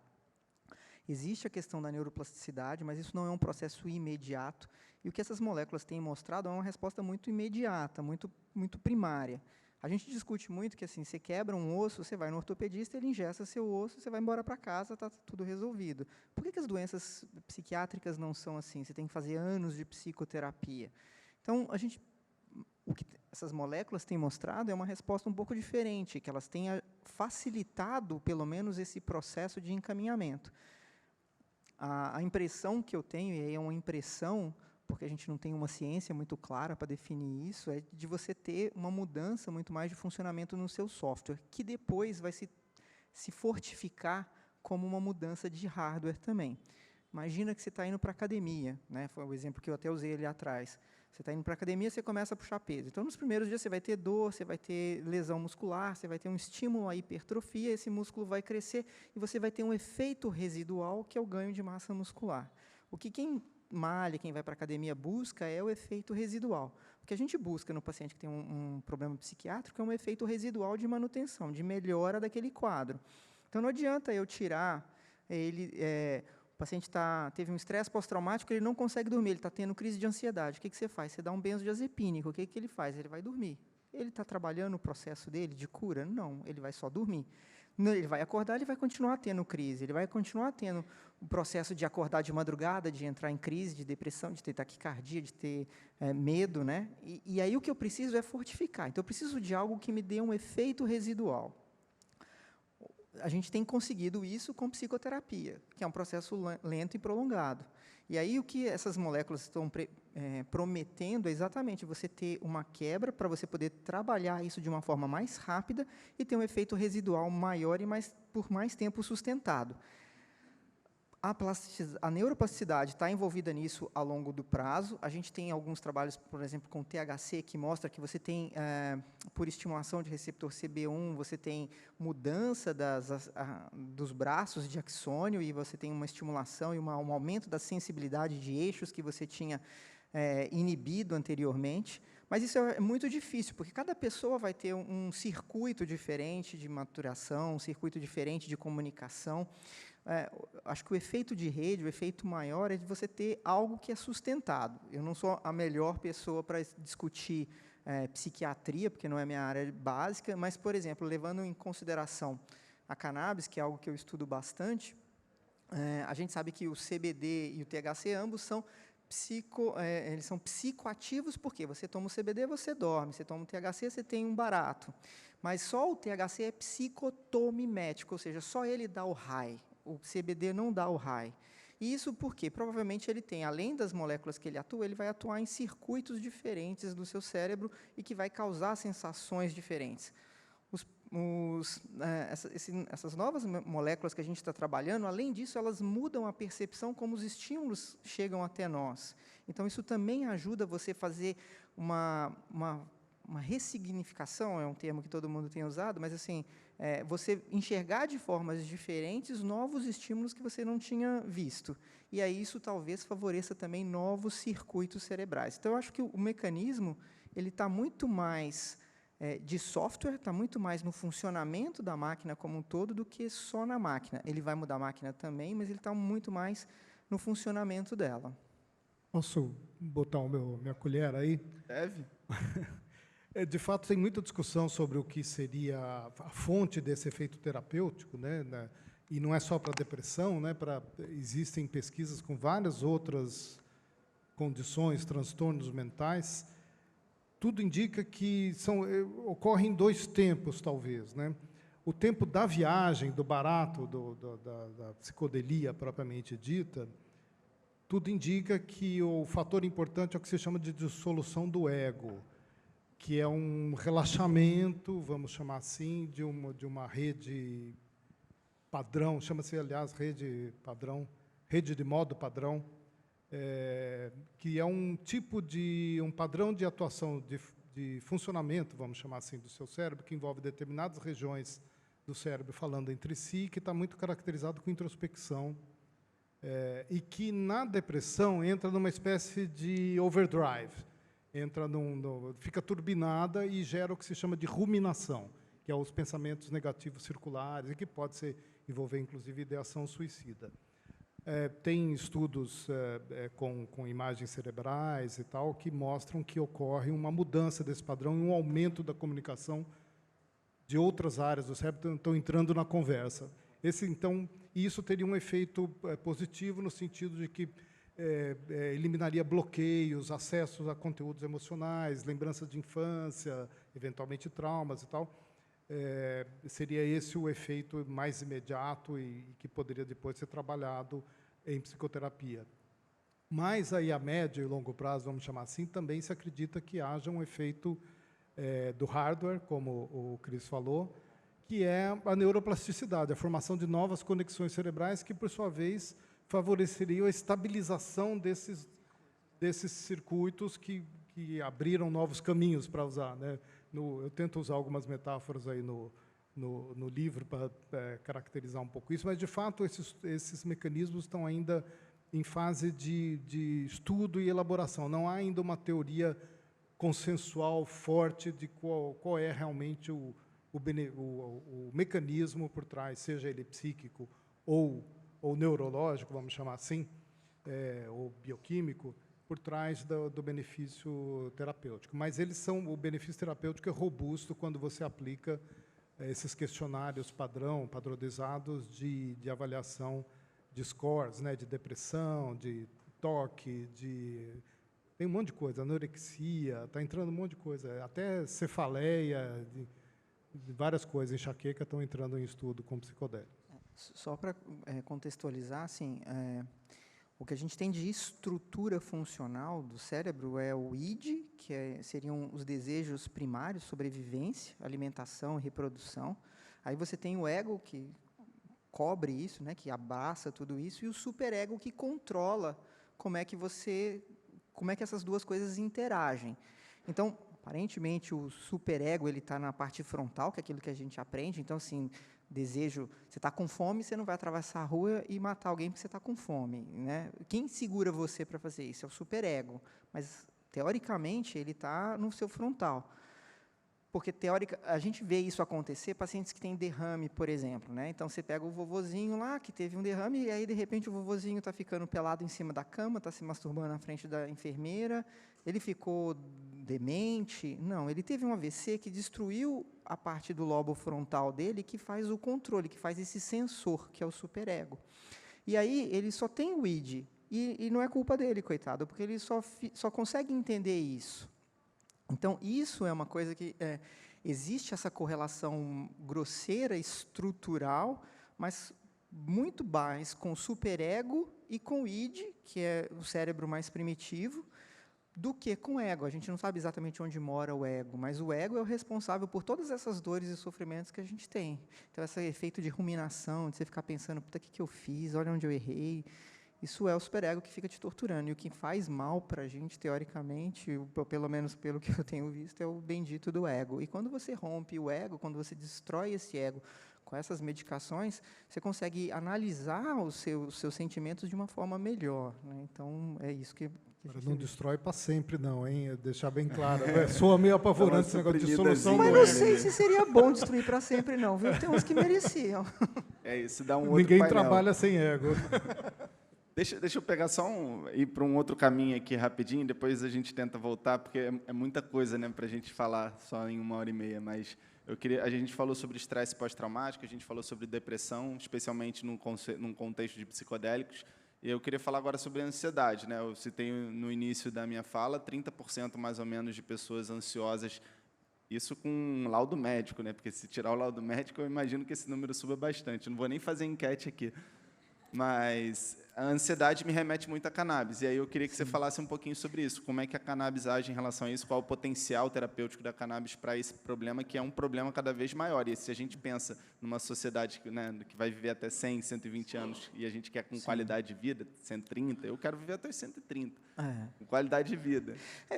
Existe a questão da neuroplasticidade, mas isso não é um processo imediato. E o que essas moléculas têm mostrado é uma resposta muito imediata, muito primária. A gente discute muito que, assim, você quebra um osso, você vai no ortopedista, ele ingessa seu osso, você vai embora para casa, está tudo resolvido. Por que as doenças psiquiátricas não são assim? Você tem que fazer anos de psicoterapia. Então, o que essas moléculas têm mostrado é uma resposta um pouco diferente, que elas têm facilitado, pelo menos, esse processo de encaminhamento. A impressão que eu tenho, e aí é uma impressão, porque a gente não tem uma ciência muito clara para definir isso, é de você ter uma mudança muito mais de funcionamento no seu software, que depois vai se fortificar como uma mudança de hardware também. Imagina que você está indo para a academia, né? Foi o exemplo que eu até usei ali atrás. Você está indo para a academia, você começa a puxar peso. Então, nos primeiros dias, você vai ter dor, você vai ter lesão muscular, você vai ter um estímulo à hipertrofia, esse músculo vai crescer e você vai ter um efeito residual, que é o ganho de massa muscular. O que quem malha, quem vai para a academia busca é o efeito residual. O que a gente busca no paciente que tem um problema psiquiátrico é um efeito residual de manutenção, de melhora daquele quadro. Então, não adianta eu tirar ele... O paciente teve um estresse pós-traumático, ele não consegue dormir, ele está tendo crise de ansiedade. O que você faz? Você dá um benzodiazepínico. O que ele faz? Ele vai dormir. Ele está trabalhando o processo dele de cura? Não, ele vai só dormir. Ele vai acordar, ele vai continuar tendo crise, ele vai continuar tendo o processo de acordar de madrugada, de entrar em crise, de depressão, de ter taquicardia, de ter medo, né? E aí o que eu preciso é fortificar. Então, eu preciso de algo que me dê um efeito residual. A gente tem conseguido isso com psicoterapia, que é um processo lento e prolongado. E aí o que essas moléculas estão prometendo é exatamente você ter uma quebra para você poder trabalhar isso de uma forma mais rápida e ter um efeito residual maior e por mais tempo sustentado. A neuroplasticidade está envolvida nisso ao longo do prazo. A gente tem alguns trabalhos, por exemplo, com THC, que mostra que você tem, por estimulação de receptor CB1, você tem mudança dos braços de axônio e você tem uma estimulação e um aumento da sensibilidade de eixos que você tinha inibido anteriormente. Mas isso é muito difícil, porque cada pessoa vai ter um circuito diferente de maturação, um circuito diferente de comunicação. Acho que o efeito de rede, o efeito maior, é de você ter algo que é sustentado. Eu não sou a melhor pessoa para discutir psiquiatria, porque não é minha área básica, mas, por exemplo, levando em consideração a cannabis, que é algo que eu estudo bastante, a gente sabe que o CBD e o THC ambos são eles são psicoativos, porque você toma o CBD, você dorme, você toma o THC, você tem um barato. Mas só o THC é psicotomimético, ou seja, só ele dá o high. O CBD não dá o high. E isso porque, provavelmente, ele tem, além das moléculas que ele atua, ele vai atuar em circuitos diferentes do seu cérebro e que vai causar sensações diferentes. Essas novas moléculas que a gente está trabalhando, além disso, elas mudam a percepção como os estímulos chegam até nós. Então, isso também ajuda você a fazer uma ressignificação, é um termo que todo mundo tem usado, mas assim, você enxergar de formas diferentes novos estímulos que você não tinha visto. E aí isso talvez favoreça também novos circuitos cerebrais. Então, eu acho que o mecanismo ele está muito mais de software, está muito mais no funcionamento da máquina como um todo do que só na máquina. Ele vai mudar a máquina também, mas ele está muito mais no funcionamento dela. Posso botar minha colher aí? Deve. De fato, tem muita discussão sobre o que seria a fonte desse efeito terapêutico, né? E não é só para depressão, né? Existem pesquisas com várias outras condições, transtornos mentais. Tudo indica que ocorrem 2 tempos, talvez, né? O tempo da viagem, do barato, da psicodelia propriamente dita, tudo indica que o fator importante é o que se chama de dissolução do ego, que é um relaxamento, vamos chamar assim, de uma rede padrão, chama-se, aliás, rede de modo padrão, que é um padrão de atuação, de funcionamento, vamos chamar assim, do seu cérebro, que envolve determinadas regiões do cérebro falando entre si, que está muito caracterizado com introspecção, e que, na depressão, entra numa espécie de overdrive, fica turbinada e gera o que se chama de ruminação, que é os pensamentos negativos circulares, e que pode envolver, inclusive, ideação suicida. Tem estudos com imagens cerebrais e tal que mostram que ocorre uma mudança desse padrão e um aumento da comunicação de outras áreas do cérebro estão entrando na conversa. Então, isso teria um efeito positivo no sentido de que eliminaria bloqueios, acessos a conteúdos emocionais, lembranças de infância, eventualmente traumas e tal. Seria esse o efeito mais imediato e que poderia depois ser trabalhado em psicoterapia. Mas aí a médio e longo prazo, vamos chamar assim, também se acredita que haja um efeito do hardware, como o Cris falou, que é a neuroplasticidade, a formação de novas conexões cerebrais que, por sua vez, favoreceriam a estabilização desses circuitos que abriram novos caminhos para usar, né? Eu tento usar algumas metáforas aí no livro para caracterizar um pouco isso, mas, de fato, esses mecanismos estão ainda em fase de estudo e elaboração. Não há ainda uma teoria consensual forte de qual é realmente o mecanismo por trás, seja ele psíquico ou neurológico, vamos chamar assim, ou bioquímico, por trás do benefício terapêutico. Mas o benefício terapêutico é robusto quando você aplica esses questionários padronizados de avaliação de scores, né, de depressão, de toque, tem um monte de coisa, anorexia, está entrando um monte de coisa, até cefaleia, de várias coisas, enxaqueca, estão entrando em estudo com psicodélico. Só para contextualizar, assim, o que a gente tem de estrutura funcional do cérebro é o id, que seriam os desejos primários, sobrevivência, alimentação e reprodução. Aí você tem o ego, que cobre isso, né, que abraça tudo isso, e o superego, que controla como é que essas duas coisas interagem. Então, aparentemente, o superego está na parte frontal, que é aquilo que a gente aprende. Então, assim, desejo, você está com fome, você não vai atravessar a rua e matar alguém porque você está com fome, né? Quem segura você para fazer isso? É o superego. Mas, teoricamente, ele está no seu frontal. Porque, a gente vê isso acontecer, pacientes que têm derrame, por exemplo, né? Então, você pega o vovozinho lá, que teve um derrame, e aí, de repente, o vovozinho está ficando pelado em cima da cama, está se masturbando na frente da enfermeira, ele ficou demente. Não, ele teve um AVC que destruiu a parte do lobo frontal dele, que faz o controle, que faz esse sensor, que é o superego. E aí, ele só tem o id, e não é culpa dele, coitado, porque ele só consegue entender isso. Então, isso é uma coisa que existe essa correlação grosseira, estrutural, mas muito mais com o superego e com o id, que é o cérebro mais primitivo, do que com o ego. A gente não sabe exatamente onde mora o ego, mas o ego é o responsável por todas essas dores e sofrimentos que a gente tem. Então, esse efeito de ruminação, de você ficar pensando, puta, o que eu fiz? Olha onde eu errei. Isso é o superego que fica te torturando. E o que faz mal para a gente, teoricamente, pelo menos pelo que eu tenho visto, é o bendito do ego. E quando você rompe o ego, quando você destrói esse ego com essas medicações, você consegue analisar os seus sentimentos de uma forma melhor, né? Então, é isso que a gente não destrói para sempre, não, hein? Deixar bem claro. Soa meio apavorante esse negócio de solução. Mas não sei se seria bom destruir para sempre, não, viu? Tem uns que mereciam. Isso dá um outro Ninguém painel. trabalha sem ego. Deixa eu pegar ir para um outro caminho aqui rapidinho, depois a gente tenta voltar, porque é muita coisa, né, para a gente falar só em 1h30, mas a gente falou sobre estresse pós-traumático, a gente falou sobre depressão, especialmente num contexto de psicodélicos, e eu queria falar agora sobre a ansiedade, né? Eu citei no início da minha fala, 30% mais ou menos de pessoas ansiosas, isso com um laudo médico, né? Porque se tirar o laudo médico, eu imagino que esse número suba bastante. Não vou nem fazer enquete aqui. Mas a ansiedade me remete muito à cannabis. E aí eu queria que você falasse um pouquinho sobre isso. Como é que a cannabis age em relação a isso? Qual o potencial terapêutico da cannabis para esse problema, que é um problema cada vez maior. E se a gente pensa numa sociedade que vai viver até 100, 120 anos, e a gente quer com qualidade de vida, 130, eu quero viver até os 130, com qualidade de vida.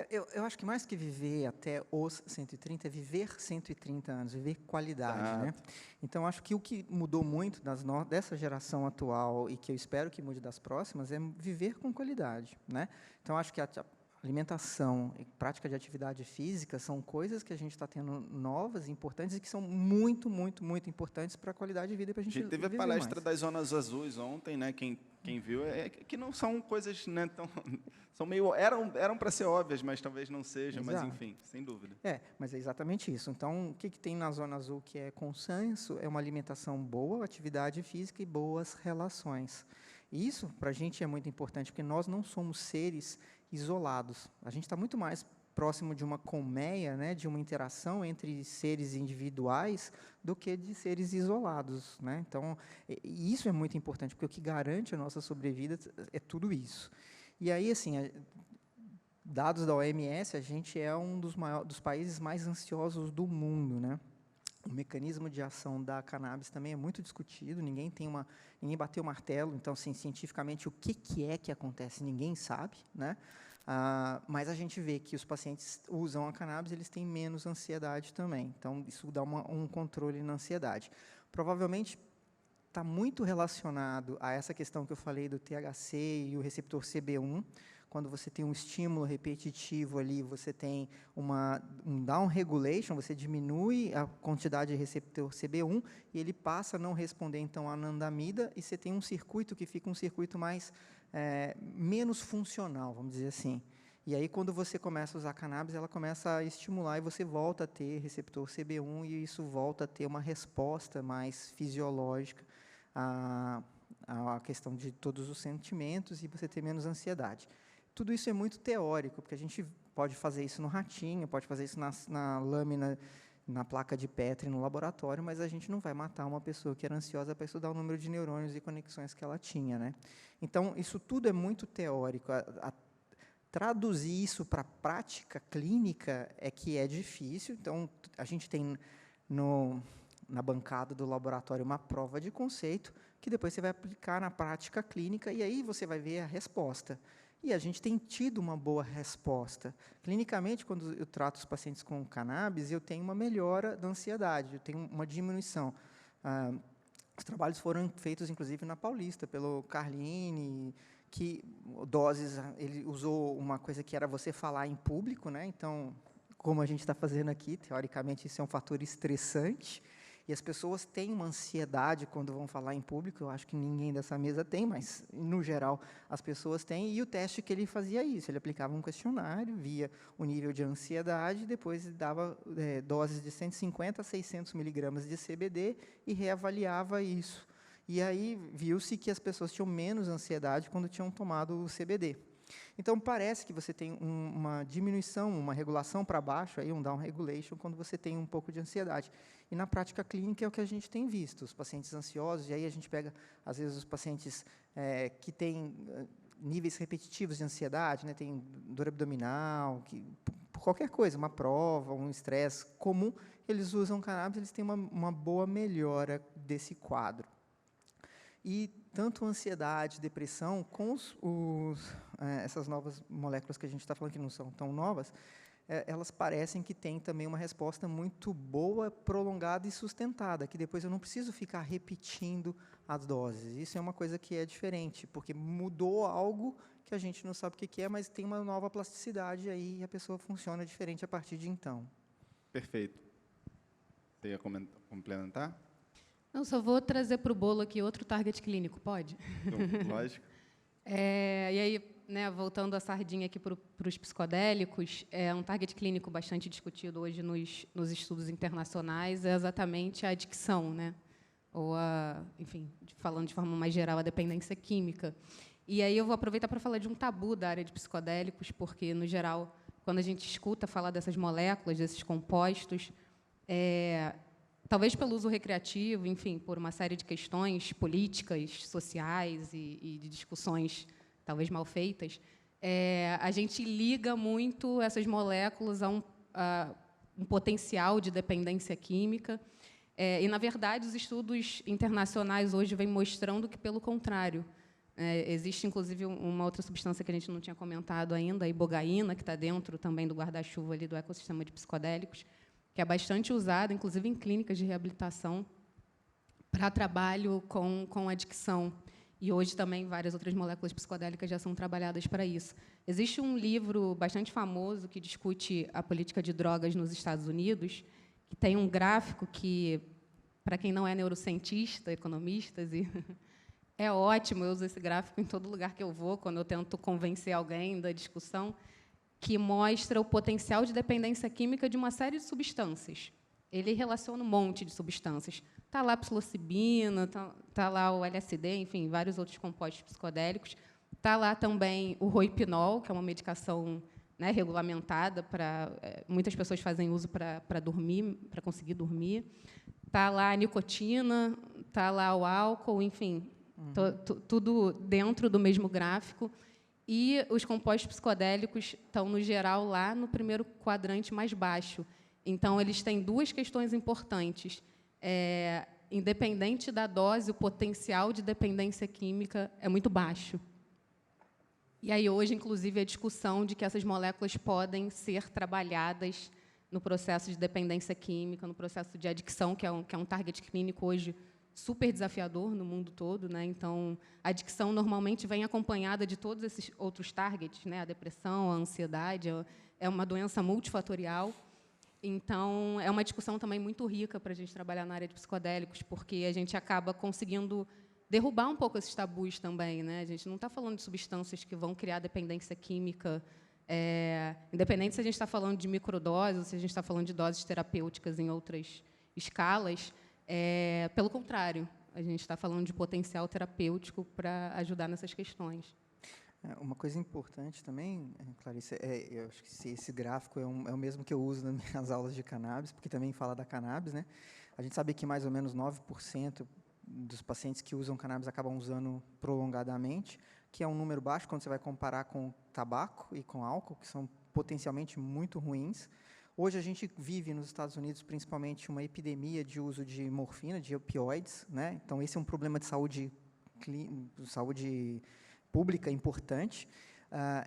Eu acho que mais que viver até os 130, é viver 130 anos, viver qualidade, né? Então, acho que o que mudou muito dessa geração atual, e que eu espero que mude das próximas, é viver com qualidade, né? Então, acho que a alimentação e prática de atividade física são coisas que a gente está tendo novas, importantes e que são muito, muito, muito importantes para a qualidade de vida para a A gente gente teve a viver palestra mais. das zonas azuis ontem, né? Quem viu, que não são coisas, né, tão, são meio, eram para ser óbvias, mas talvez não sejam, mas Exato. enfim, sem dúvida. Mas é exatamente isso. Então, o que tem na Zona Azul que é consenso é uma alimentação boa, atividade física e boas relações. E isso, para a gente, é muito importante, porque nós não somos seres isolados. A gente está muito mais próximo de uma colmeia, né, de uma interação entre seres individuais, do que de seres isolados, né? Então, e isso é muito importante, porque o que garante a nossa sobrevida é tudo isso. E aí, assim, dados da OMS, a gente é um dos países mais ansiosos do mundo, né? O mecanismo de ação da cannabis também é muito discutido, ninguém bateu o martelo, então, assim, cientificamente, o que é que acontece, ninguém sabe, né? Mas a gente vê que os pacientes usam a cannabis, eles têm menos ansiedade também, então, isso dá um controle na ansiedade. Provavelmente, está muito relacionado a essa questão que eu falei do THC e o receptor CB1. Quando você tem um estímulo repetitivo ali, você tem um down regulation, você diminui a quantidade de receptor CB1 e ele passa a não responder, então, à anandamida, e você tem um circuito que fica um circuito menos funcional, vamos dizer assim. E aí, quando você começa a usar a cannabis, ela começa a estimular e você volta a ter receptor CB1 e isso volta a ter uma resposta mais fisiológica à questão de todos os sentimentos e você ter menos ansiedade. Tudo isso é muito teórico, porque a gente pode fazer isso no ratinho, pode fazer isso na lâmina, na placa de Petri, no laboratório, mas a gente não vai matar uma pessoa que era ansiosa para estudar o número de neurônios e conexões que ela tinha, né? Então, isso tudo é muito teórico. Traduzir isso para a prática clínica é que é difícil. Então, a gente tem na bancada do laboratório uma prova de conceito que depois você vai aplicar na prática clínica e aí você vai ver a resposta. E a gente tem tido uma boa resposta. Clinicamente, quando eu trato os pacientes com cannabis, eu tenho uma melhora da ansiedade, eu tenho uma diminuição. Os trabalhos foram feitos, inclusive, na Paulista, pelo Carlini, que doses, ele usou uma coisa que era você falar em público, né? Então, como a gente está fazendo aqui, teoricamente, isso é um fator estressante, e as pessoas têm uma ansiedade quando vão falar em público, eu acho que ninguém dessa mesa tem, mas, no geral, as pessoas têm, e o teste que ele fazia isso, ele aplicava um questionário, via o nível de ansiedade, depois dava doses de 150 a 600 miligramas de CBD e reavaliava isso. E aí viu-se que as pessoas tinham menos ansiedade quando tinham tomado o CBD. Então, parece que você tem uma diminuição, uma regulação para baixo, aí um down regulation, quando você tem um pouco de ansiedade. E, na prática clínica, é o que a gente tem visto. Os pacientes ansiosos, e aí a gente pega, às vezes, os pacientes que têm níveis repetitivos de ansiedade, né, tem dor abdominal, por qualquer coisa, uma prova, um estresse comum, eles usam cannabis, eles têm uma boa melhora desse quadro. E tanto ansiedade, depressão, com essas novas moléculas que a gente está falando que não são tão novas, elas parecem que têm também uma resposta muito boa, prolongada e sustentada, que depois eu não preciso ficar repetindo as doses. Isso é uma coisa que é diferente, porque mudou algo que a gente não sabe o que é, mas tem uma nova plasticidade aí e a pessoa funciona diferente a partir de então. Perfeito. Você ia complementar? Eu só vou trazer para o bolo aqui outro target clínico, pode? Lógico. E aí, né, voltando a sardinha aqui para os psicodélicos, um target clínico bastante discutido hoje nos estudos internacionais é exatamente a adicção, né? Ou enfim, falando de forma mais geral, a dependência química. E aí eu vou aproveitar para falar de um tabu da área de psicodélicos, porque, no geral, quando a gente escuta falar dessas moléculas, desses compostos, talvez pelo uso recreativo, enfim, por uma série de questões políticas, sociais e de discussões talvez mal feitas, a gente liga muito essas moléculas a um potencial de dependência química. E, na verdade, os estudos internacionais hoje vêm mostrando que, pelo contrário, existe, inclusive, uma outra substância que a gente não tinha comentado ainda, a ibogaína, que está dentro também do guarda-chuva ali do ecossistema de psicodélicos, que é bastante usada, inclusive em clínicas de reabilitação, para trabalho com adicção. E hoje também várias outras moléculas psicodélicas já são trabalhadas para isso. Existe um livro bastante famoso que discute a política de drogas nos Estados Unidos, que tem um gráfico que, para quem não é neurocientista, economistas, é ótimo, eu uso esse gráfico em todo lugar que eu vou, quando eu tento convencer alguém da discussão, que mostra o potencial de dependência química de uma série de substâncias. Ele relaciona um monte de substâncias. Está lá a psilocibina, tá lá o LSD, enfim, vários outros compostos psicodélicos. Está lá também o roipinol, que é uma medicação, né, regulamentada para muitas pessoas fazem uso para dormir, para conseguir dormir. Está lá a nicotina, está lá o álcool, enfim, tudo dentro do mesmo gráfico. E os compostos psicodélicos estão, no geral, lá no primeiro quadrante mais baixo. Então, eles têm duas questões importantes. Independente da dose, o potencial de dependência química é muito baixo. E aí, hoje, inclusive, a discussão de que essas moléculas podem ser trabalhadas no processo de dependência química, no processo de adicção, que é um target clínico hoje super desafiador no mundo todo, né? Então, a adicção normalmente vem acompanhada de todos esses outros targets, né? A depressão, a ansiedade, é uma doença multifatorial. Então, é uma discussão também muito rica para a gente trabalhar na área de psicodélicos, porque a gente acaba conseguindo derrubar um pouco esses tabus também, né? A gente não está falando de substâncias que vão criar dependência química, independente se a gente está falando de microdoses ou se a gente está falando de doses terapêuticas em outras escalas. Pelo contrário, a gente está falando de potencial terapêutico para ajudar nessas questões. Uma coisa importante também, Clarice, eu acho que esse gráfico é o mesmo que eu uso nas minhas aulas de cannabis, porque também fala da cannabis, né? A gente sabe que mais ou menos 9% dos pacientes que usam cannabis acabam usando prolongadamente, que é um número baixo quando você vai comparar com tabaco e com álcool, que são potencialmente muito ruins. Hoje a gente vive nos Estados Unidos principalmente uma epidemia de uso de morfina, de opioides, né? Então esse é um problema de saúde pública importante.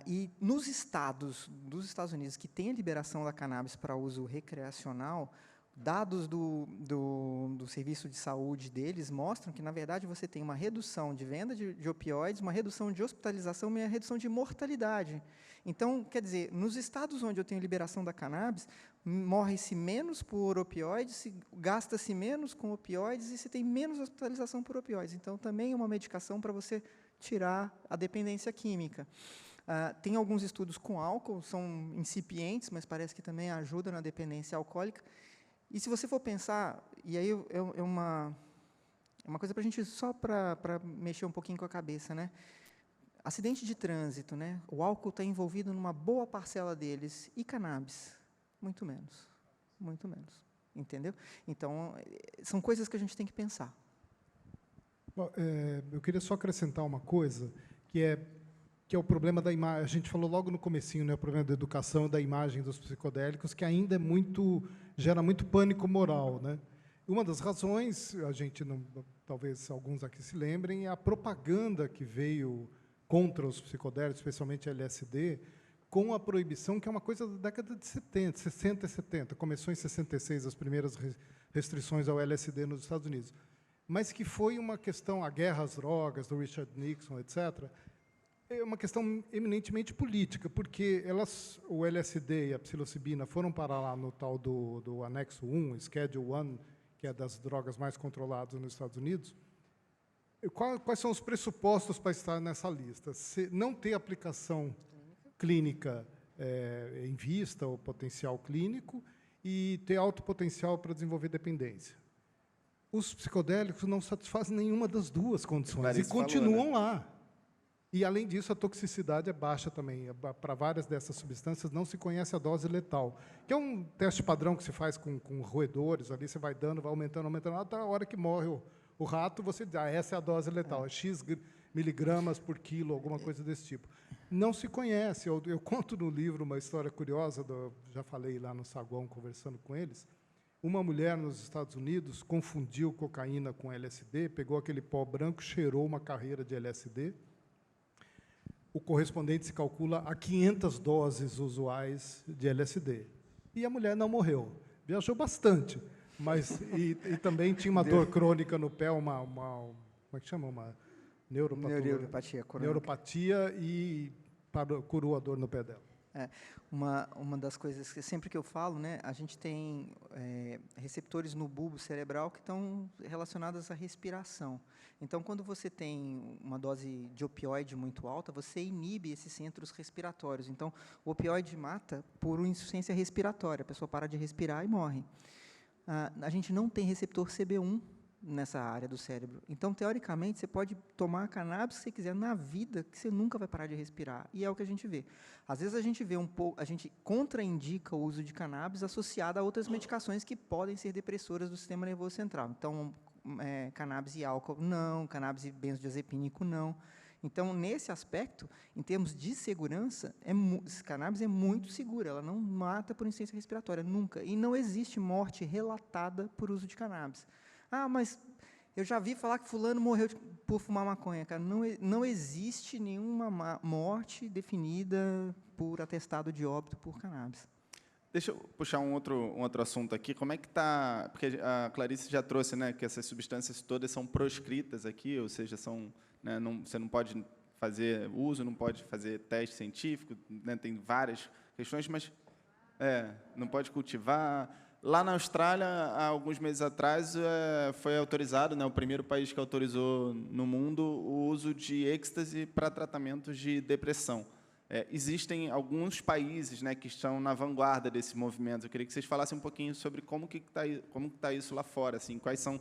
E nos estados dos Estados Unidos que têm a liberação da cannabis para uso recreacional, dados do serviço de saúde deles mostram que, na verdade, você tem uma redução de venda de opioides, uma redução de hospitalização e uma redução de mortalidade. Então, quer dizer, nos estados onde eu tenho liberação da cannabis, morre-se menos por opioides, gasta-se menos com opioides e se tem menos hospitalização por opioides. Então, também é uma medicação para você tirar a dependência química. Tem alguns estudos com álcool, são incipientes, mas parece que também ajuda na dependência alcoólica. E se você for pensar, e aí é uma coisa para a gente, só para mexer um pouquinho com a cabeça, né? Acidente de trânsito, né? O álcool está envolvido numa boa parcela deles, e cannabis, muito menos, entendeu? Então, são coisas que a gente tem que pensar. Bom, eu queria só acrescentar uma coisa, que é o problema da imagem. A gente falou logo no comecinho, né, o problema da educação, da imagem dos psicodélicos, que ainda gera muito pânico moral, né? Uma das razões, a gente não, talvez alguns aqui se lembrem, é a propaganda que veio contra os psicodélicos, especialmente LSD, com a proibição, que é uma coisa da década de 60 e 70. Começou em 66 as primeiras restrições ao LSD nos Estados Unidos. Mas que foi uma questão, a guerra às drogas, do Richard Nixon, etc., é uma questão eminentemente política, porque o LSD e a psilocibina foram parar lá no tal do anexo 1, Schedule 1, que é das drogas mais controladas nos Estados Unidos. Quais são os pressupostos para estar nessa lista? Não ter aplicação clínica em vista, ou potencial clínico, e ter alto potencial para desenvolver dependência. Os psicodélicos não satisfazem nenhuma das duas condições e continuam lá. E, além disso, a toxicidade é baixa também. Para várias dessas substâncias, não se conhece a dose letal, que é um teste padrão que se faz com roedores. Ali você vai dando, vai aumentando, até a hora que morre o rato, você diz, essa é a dose letal, é X miligramas por quilo, alguma coisa desse tipo. Não se conhece. Eu conto no livro uma história curiosa, já falei lá no saguão, conversando com eles. Uma mulher nos Estados Unidos confundiu cocaína com LSD, pegou aquele pó branco, cheirou uma carreira de LSD. O correspondente se calcula a 500 doses usuais de LSD. E a mulher não morreu. Viajou bastante, mas e também tinha uma dor crônica no pé, como é que chama? Neuropatia crônica. Neuropatia e curou a dor no pé dela. Uma das coisas que sempre que eu falo, né, a gente tem receptores no bulbo cerebral que estão relacionados à respiração. Então, quando você tem uma dose de opioide muito alta, você inibe esses centros respiratórios. Então, o opioide mata por insuficiência respiratória. A pessoa para de respirar e morre. A gente não tem receptor CB1 nessa área do cérebro. Então, teoricamente, você pode tomar a cannabis que você quiser na vida, que você nunca vai parar de respirar. E é o que a gente vê. Às vezes a gente vê a gente contraindica o uso de cannabis associado a outras medicações que podem ser depressoras do sistema nervoso central. Então, cannabis e álcool, não. Cannabis e benzodiazepínico, não. Então, nesse aspecto, em termos de segurança, cannabis é muito segura. Ela não mata por insuficiência respiratória, nunca. E não existe morte relatada por uso de cannabis. Mas eu já vi falar que fulano morreu por fumar maconha. Cara, não existe nenhuma morte definida por atestado de óbito por cannabis. Deixa eu puxar um outro assunto aqui. Como é que está... Porque a Clarice já trouxe, né, que essas substâncias todas são proscritas aqui, ou seja, né, você não pode fazer uso, não pode fazer teste científico, né, tem várias questões, mas não pode cultivar. Lá na Austrália, há alguns meses atrás, foi autorizado, né, o primeiro país que autorizou no mundo o uso de êxtase para tratamentos de depressão. Existem alguns países, né, que estão na vanguarda desse movimento. Eu queria que vocês falassem um pouquinho sobre como que está isso lá fora, assim, quais são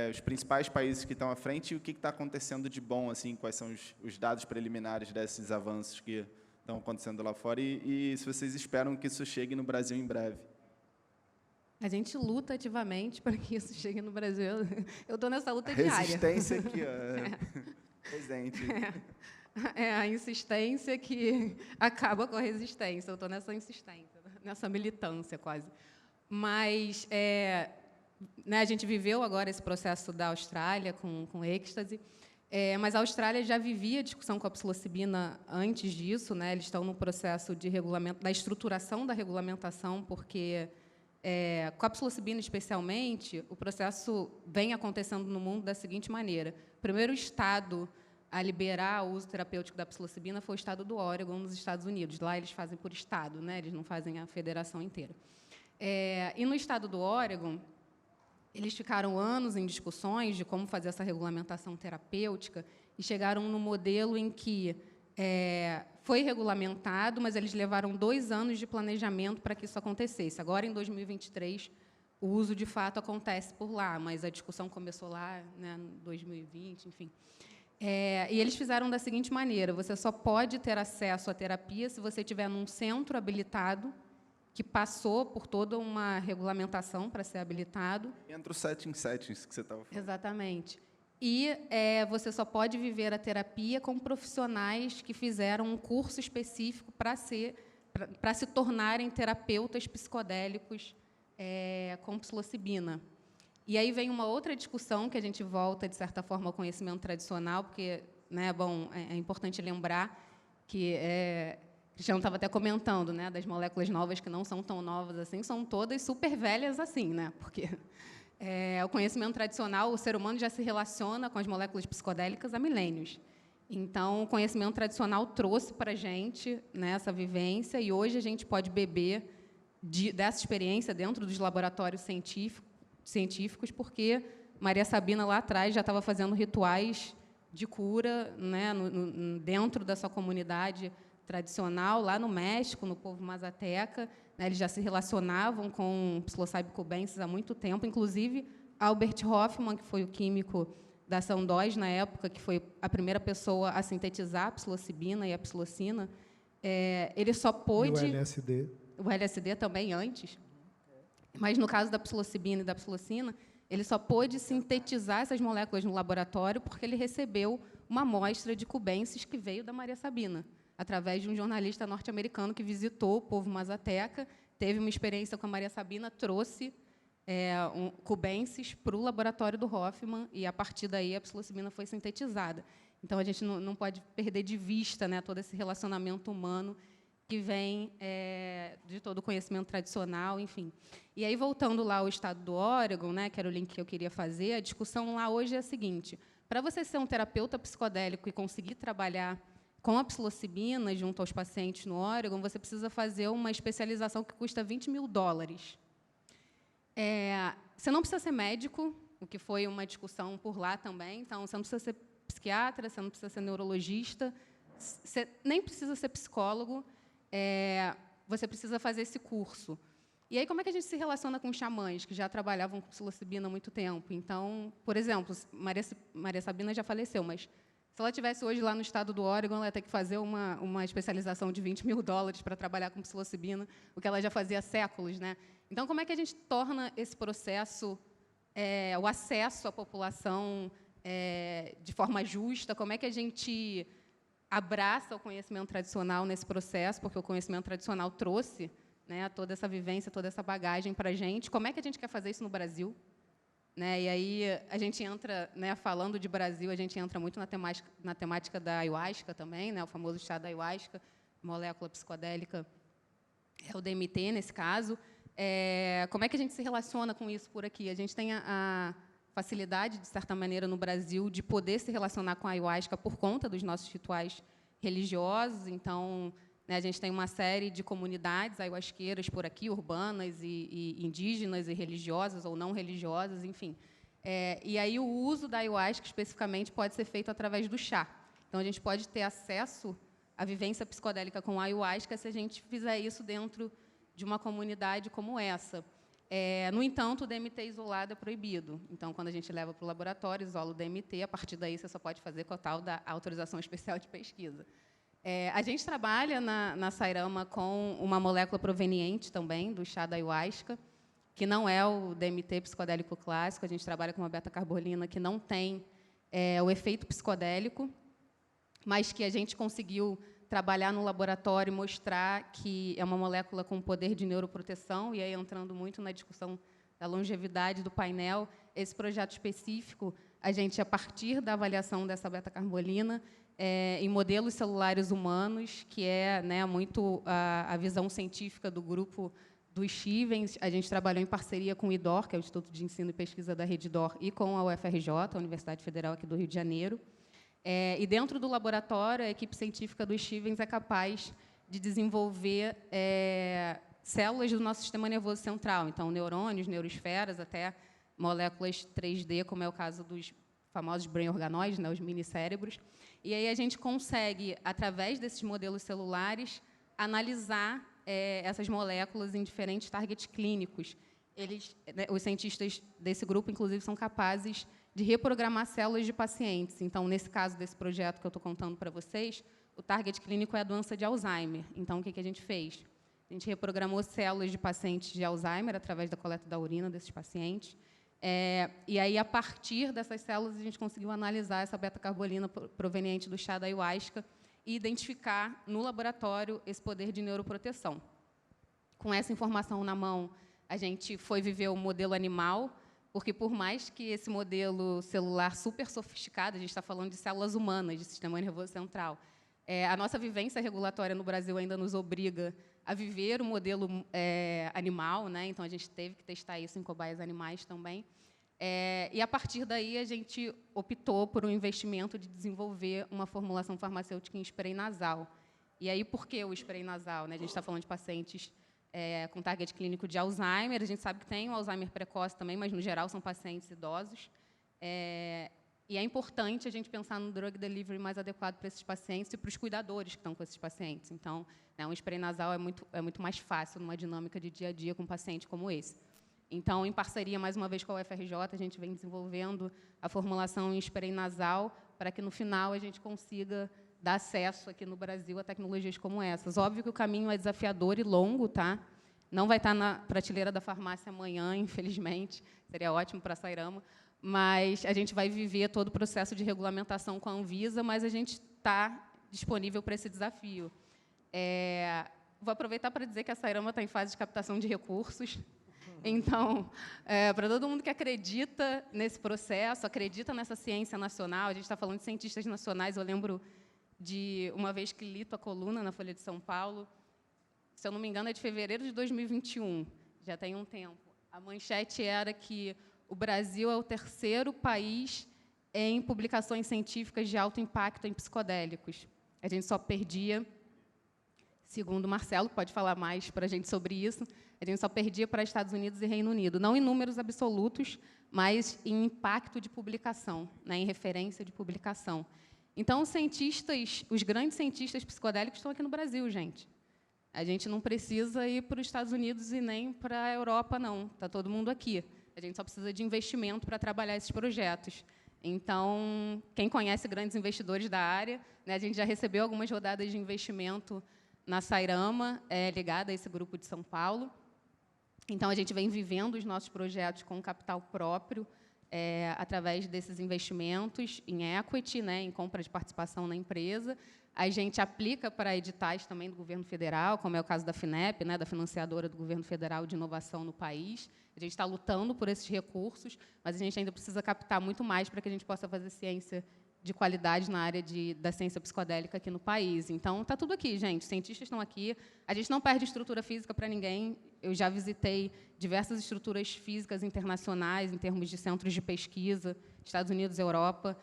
os principais países que estão à frente e o que está acontecendo de bom, assim, quais são os dados preliminares desses avanços que estão acontecendo lá fora e se vocês esperam que isso chegue no Brasil em breve. A gente luta ativamente para que isso chegue no Brasil. Eu estou nessa luta diária. Resistência aqui, ó, presente. A insistência que acaba com a resistência. Eu estou nessa insistência, nessa militância quase. Mas né, a gente viveu agora esse processo da Austrália com êxtase, mas a Austrália já vivia discussão com a psilocibina antes disso. Né, eles estão no processo de regulamento, da estruturação da regulamentação, porque... com a psilocibina, especialmente, o processo vem acontecendo no mundo da seguinte maneira. O primeiro estado a liberar o uso terapêutico da psilocibina foi o estado do Oregon, nos Estados Unidos. Lá eles fazem por estado, né? Eles não fazem a federação inteira. E no estado do Oregon, eles ficaram anos em discussões de como fazer essa regulamentação terapêutica e chegaram no modelo em que foi regulamentado, mas eles levaram 2 anos de planejamento para que isso acontecesse. Agora, em 2023, o uso, de fato, acontece por lá, mas a discussão começou lá, né, em 2020, enfim. E eles fizeram da seguinte maneira: você só pode ter acesso à terapia se você estiver num centro habilitado, que passou por toda uma regulamentação para ser habilitado. Entre os settings que você estava falando. Exatamente. E você só pode viver a terapia com profissionais que fizeram um curso específico para se tornarem terapeutas psicodélicos com psilocibina. E aí vem uma outra discussão que a gente volta, de certa forma, ao conhecimento tradicional, porque, né, bom, é importante lembrar que o Cristiano estava até comentando, né, das moléculas novas que não são tão novas assim, são todas super velhas assim, né, porque... o conhecimento tradicional, o ser humano já se relaciona com as moléculas psicodélicas há milênios. Então, o conhecimento tradicional trouxe para a gente, né, essa vivência, e hoje a gente pode beber dessa experiência dentro dos laboratórios científicos, porque Maria Sabina, lá atrás, já estava fazendo rituais de cura, né, dentro da sua comunidade tradicional, lá no México, no povo mazateca. Eles já se relacionavam com psilocybe cubensis há muito tempo. Inclusive, Albert Hofmann, que foi o químico da Sandoz na época, que foi a primeira pessoa a sintetizar a psilocibina e a psilocina, ele só pôde... E o LSD. O LSD também antes. Mas, no caso da psilocibina e da psilocina, ele só pôde sintetizar essas moléculas no laboratório porque ele recebeu uma amostra de cubensis que veio da Maria Sabina, através de um jornalista norte-americano que visitou o povo mazateca, teve uma experiência com a Maria Sabina, trouxe cubensis para o laboratório do Hofmann, e, a partir daí, a psilocibina foi sintetizada. Então, a gente não pode perder de vista, né, todo esse relacionamento humano que vem de todo o conhecimento tradicional, enfim. E aí, voltando lá ao estado do Oregon, né, que era o link que eu queria fazer, a discussão lá hoje é a seguinte: para você ser um terapeuta psicodélico e conseguir trabalhar com a psilocibina junto aos pacientes no Oregon, você precisa fazer uma especialização que custa $20 mil. Você não precisa ser médico, o que foi uma discussão por lá também. Então, você não precisa ser psiquiatra, você não precisa ser neurologista, você nem precisa ser psicólogo, você precisa fazer esse curso. E aí, como é que a gente se relaciona com xamãs que já trabalhavam com psilocibina há muito tempo? Então, por exemplo, Maria Sabina já faleceu, mas se ela estivesse hoje lá no estado do Oregon, ela ia ter que fazer uma especialização de $20 mil para trabalhar com psilocibina, o que ela já fazia há séculos, né? Então, como é que a gente torna esse processo, o acesso à população de forma justa? Como é que a gente abraça o conhecimento tradicional nesse processo? Porque o conhecimento tradicional trouxe, né, toda essa vivência, toda essa bagagem para a gente. Como é que a gente quer fazer isso no Brasil? Né? E aí a gente entra, né, falando de Brasil, a gente entra muito na temática da ayahuasca também, né, o famoso chá da ayahuasca, molécula psicodélica, é o DMT nesse caso. Como é que a gente se relaciona com isso por aqui? A gente tem a facilidade, de certa maneira, no Brasil, de poder se relacionar com a ayahuasca por conta dos nossos rituais religiosos. Então, né, a gente tem uma série de comunidades ayahuasqueiras por aqui, urbanas e indígenas e religiosas ou não religiosas, enfim. E aí o uso da ayahuasca, especificamente, pode ser feito através do chá. Então, a gente pode ter acesso à vivência psicodélica com a ayahuasca se a gente fizer isso dentro de uma comunidade como essa. No entanto, o DMT isolado é proibido. Então, quando a gente leva para o laboratório, isola o DMT, a partir daí você só pode fazer com a tal da autorização especial de pesquisa. A gente trabalha na Sairama com uma molécula proveniente também do chá da ayahuasca, que não é o DMT psicodélico clássico. A gente trabalha com uma beta-carbolina que não tem o efeito psicodélico, mas que a gente conseguiu trabalhar no laboratório e mostrar que é uma molécula com poder de neuroproteção, e aí entrando muito na discussão da longevidade do painel, esse projeto específico, a gente, a partir da avaliação dessa beta-carbolina, em modelos celulares humanos, que é, né, muito a visão científica do grupo dos Stevens, a gente trabalhou em parceria com o IDOR, que é o Instituto de Ensino e Pesquisa da Rede DOR, e com a UFRJ, a Universidade Federal aqui do Rio de Janeiro. E dentro do laboratório, a equipe científica do Stevens é capaz de desenvolver células do nosso sistema nervoso central, então neurônios, neuroesferas, até moléculas 3D, como é o caso dos famosos brain organoides, né, os minicérebros. E aí a gente consegue, através desses modelos celulares, analisar essas moléculas em diferentes targets clínicos. Os cientistas desse grupo, inclusive, são capazes de reprogramar células de pacientes. Então, nesse caso desse projeto que eu estou contando para vocês, o target clínico é a doença de Alzheimer. Então, o que a gente fez? A gente reprogramou células de pacientes de Alzheimer através da coleta da urina desses pacientes. E aí, a partir dessas células, a gente conseguiu analisar essa beta-carbolina proveniente do chá da ayahuasca e identificar no laboratório esse poder de neuroproteção. Com essa informação na mão, a gente foi viver o modelo animal, porque, por mais que esse modelo celular super sofisticado, a gente está falando de células humanas, de sistema nervoso central, a nossa vivência regulatória no Brasil ainda nos obriga a viver o modelo animal, né? Então, a gente teve que testar isso em cobaias animais também. E, a partir daí, a gente optou por um investimento de desenvolver uma formulação farmacêutica em spray nasal. E aí, por que o spray nasal? Né? A gente está falando de pacientes com target clínico de Alzheimer. A gente sabe que tem o Alzheimer precoce também, mas, no geral, são pacientes idosos. E é importante a gente pensar no drug delivery mais adequado para esses pacientes e para os cuidadores que estão com esses pacientes. Então, né, um spray nasal é muito mais fácil numa dinâmica de dia a dia com um paciente como esse. Então, em parceria, mais uma vez, com a UFRJ, a gente vem desenvolvendo a formulação em spray nasal para que, no final, a gente consiga dar acesso aqui no Brasil a tecnologias como essas. Óbvio que o caminho é desafiador e longo, tá? Não vai estar na prateleira da farmácia amanhã, infelizmente. Seria ótimo para a Sairama. Mas a gente vai viver todo o processo de regulamentação com a Anvisa, mas a gente está disponível para esse desafio. Vou aproveitar para dizer que a Sairama está em fase de captação de recursos. Então, para todo mundo que acredita nesse processo, acredita nessa ciência nacional, a gente está falando de cientistas nacionais. Eu lembro de uma vez que li tua coluna na Folha de São Paulo, se eu não me engano, é de fevereiro de 2021, já tem um tempo. A manchete era que o Brasil é o terceiro país em publicações científicas de alto impacto em psicodélicos. A gente só perdia, segundo o Marcelo, que pode falar mais para a gente sobre isso, a gente só perdia para Estados Unidos e Reino Unido, não em números absolutos, mas em impacto de publicação, né, em referência de publicação. Então, os grandes cientistas psicodélicos estão aqui no Brasil, gente. A gente não precisa ir para os Estados Unidos e nem para a Europa, não. Está todo mundo aqui. A gente só precisa de investimento para trabalhar esses projetos. Então, quem conhece grandes investidores da área, né, a gente já recebeu algumas rodadas de investimento na Sairama, ligada a esse grupo de São Paulo. Então, a gente vem vivendo os nossos projetos com capital próprio, através desses investimentos em equity, né, em compra de participação na empresa. A gente aplica para editais também do governo federal, como é o caso da FINEP, né, da financiadora do governo federal de inovação no país. A gente está lutando por esses recursos, mas a gente ainda precisa captar muito mais para que a gente possa fazer ciência de qualidade na área da ciência psicodélica aqui no país. Então, está tudo aqui, gente. Os cientistas estão aqui. A gente não perde estrutura física para ninguém. Eu já visitei diversas estruturas físicas internacionais, em termos de centros de pesquisa, Estados Unidos, Europa.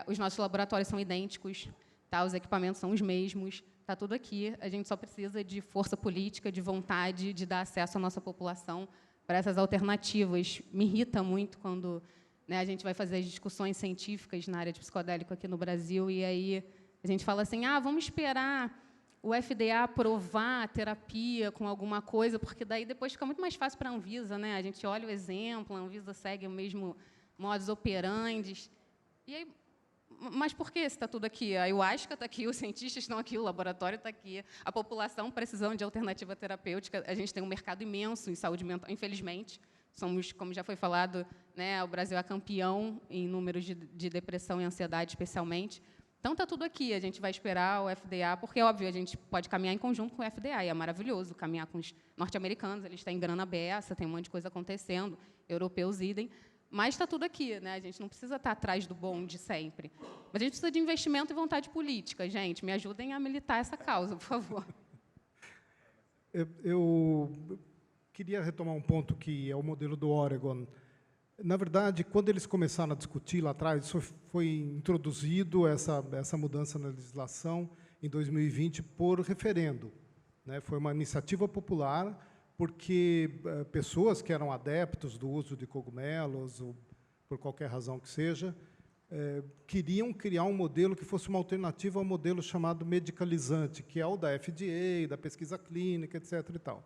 Os nossos laboratórios são idênticos, tá? Os equipamentos são os mesmos. Está tudo aqui. A gente só precisa de força política, de vontade de dar acesso à nossa população para essas alternativas. Me irrita muito quando, né, a gente vai fazer as discussões científicas na área de psicodélico aqui no Brasil, e aí a gente fala assim, vamos esperar o FDA aprovar a terapia com alguma coisa, porque daí depois fica muito mais fácil para a Anvisa, né? A gente olha o exemplo, a Anvisa segue o mesmo modus operandi. E aí, mas por que está tudo aqui? A ayahuasca está aqui, os cientistas estão aqui, o laboratório está aqui, a população precisando de alternativa terapêutica. A gente tem um mercado imenso em saúde mental, infelizmente. Somos, como já foi falado, né, o Brasil é campeão em números de depressão e ansiedade, especialmente. Então, está tudo aqui. A gente vai esperar o FDA, porque, óbvio, a gente pode caminhar em conjunto com o FDA, e é maravilhoso caminhar com os norte-americanos, eles têm grana beça, tem um monte de coisa acontecendo, europeus idem, mas está tudo aqui, né? A gente não precisa estar atrás do bonde sempre. Mas a gente precisa de investimento e vontade política, gente. Me ajudem a militar essa causa, por favor. Eu queria retomar um ponto que é o modelo do Oregon. Na verdade, quando eles começaram a discutir lá atrás, isso foi introduzido, essa mudança na legislação, em 2020, por referendo, né? Foi uma iniciativa popular, porque pessoas que eram adeptos do uso de cogumelos, ou por qualquer razão que seja, queriam criar um modelo que fosse uma alternativa ao modelo chamado medicalizante, que é o da FDA, da pesquisa clínica, etc. e tal.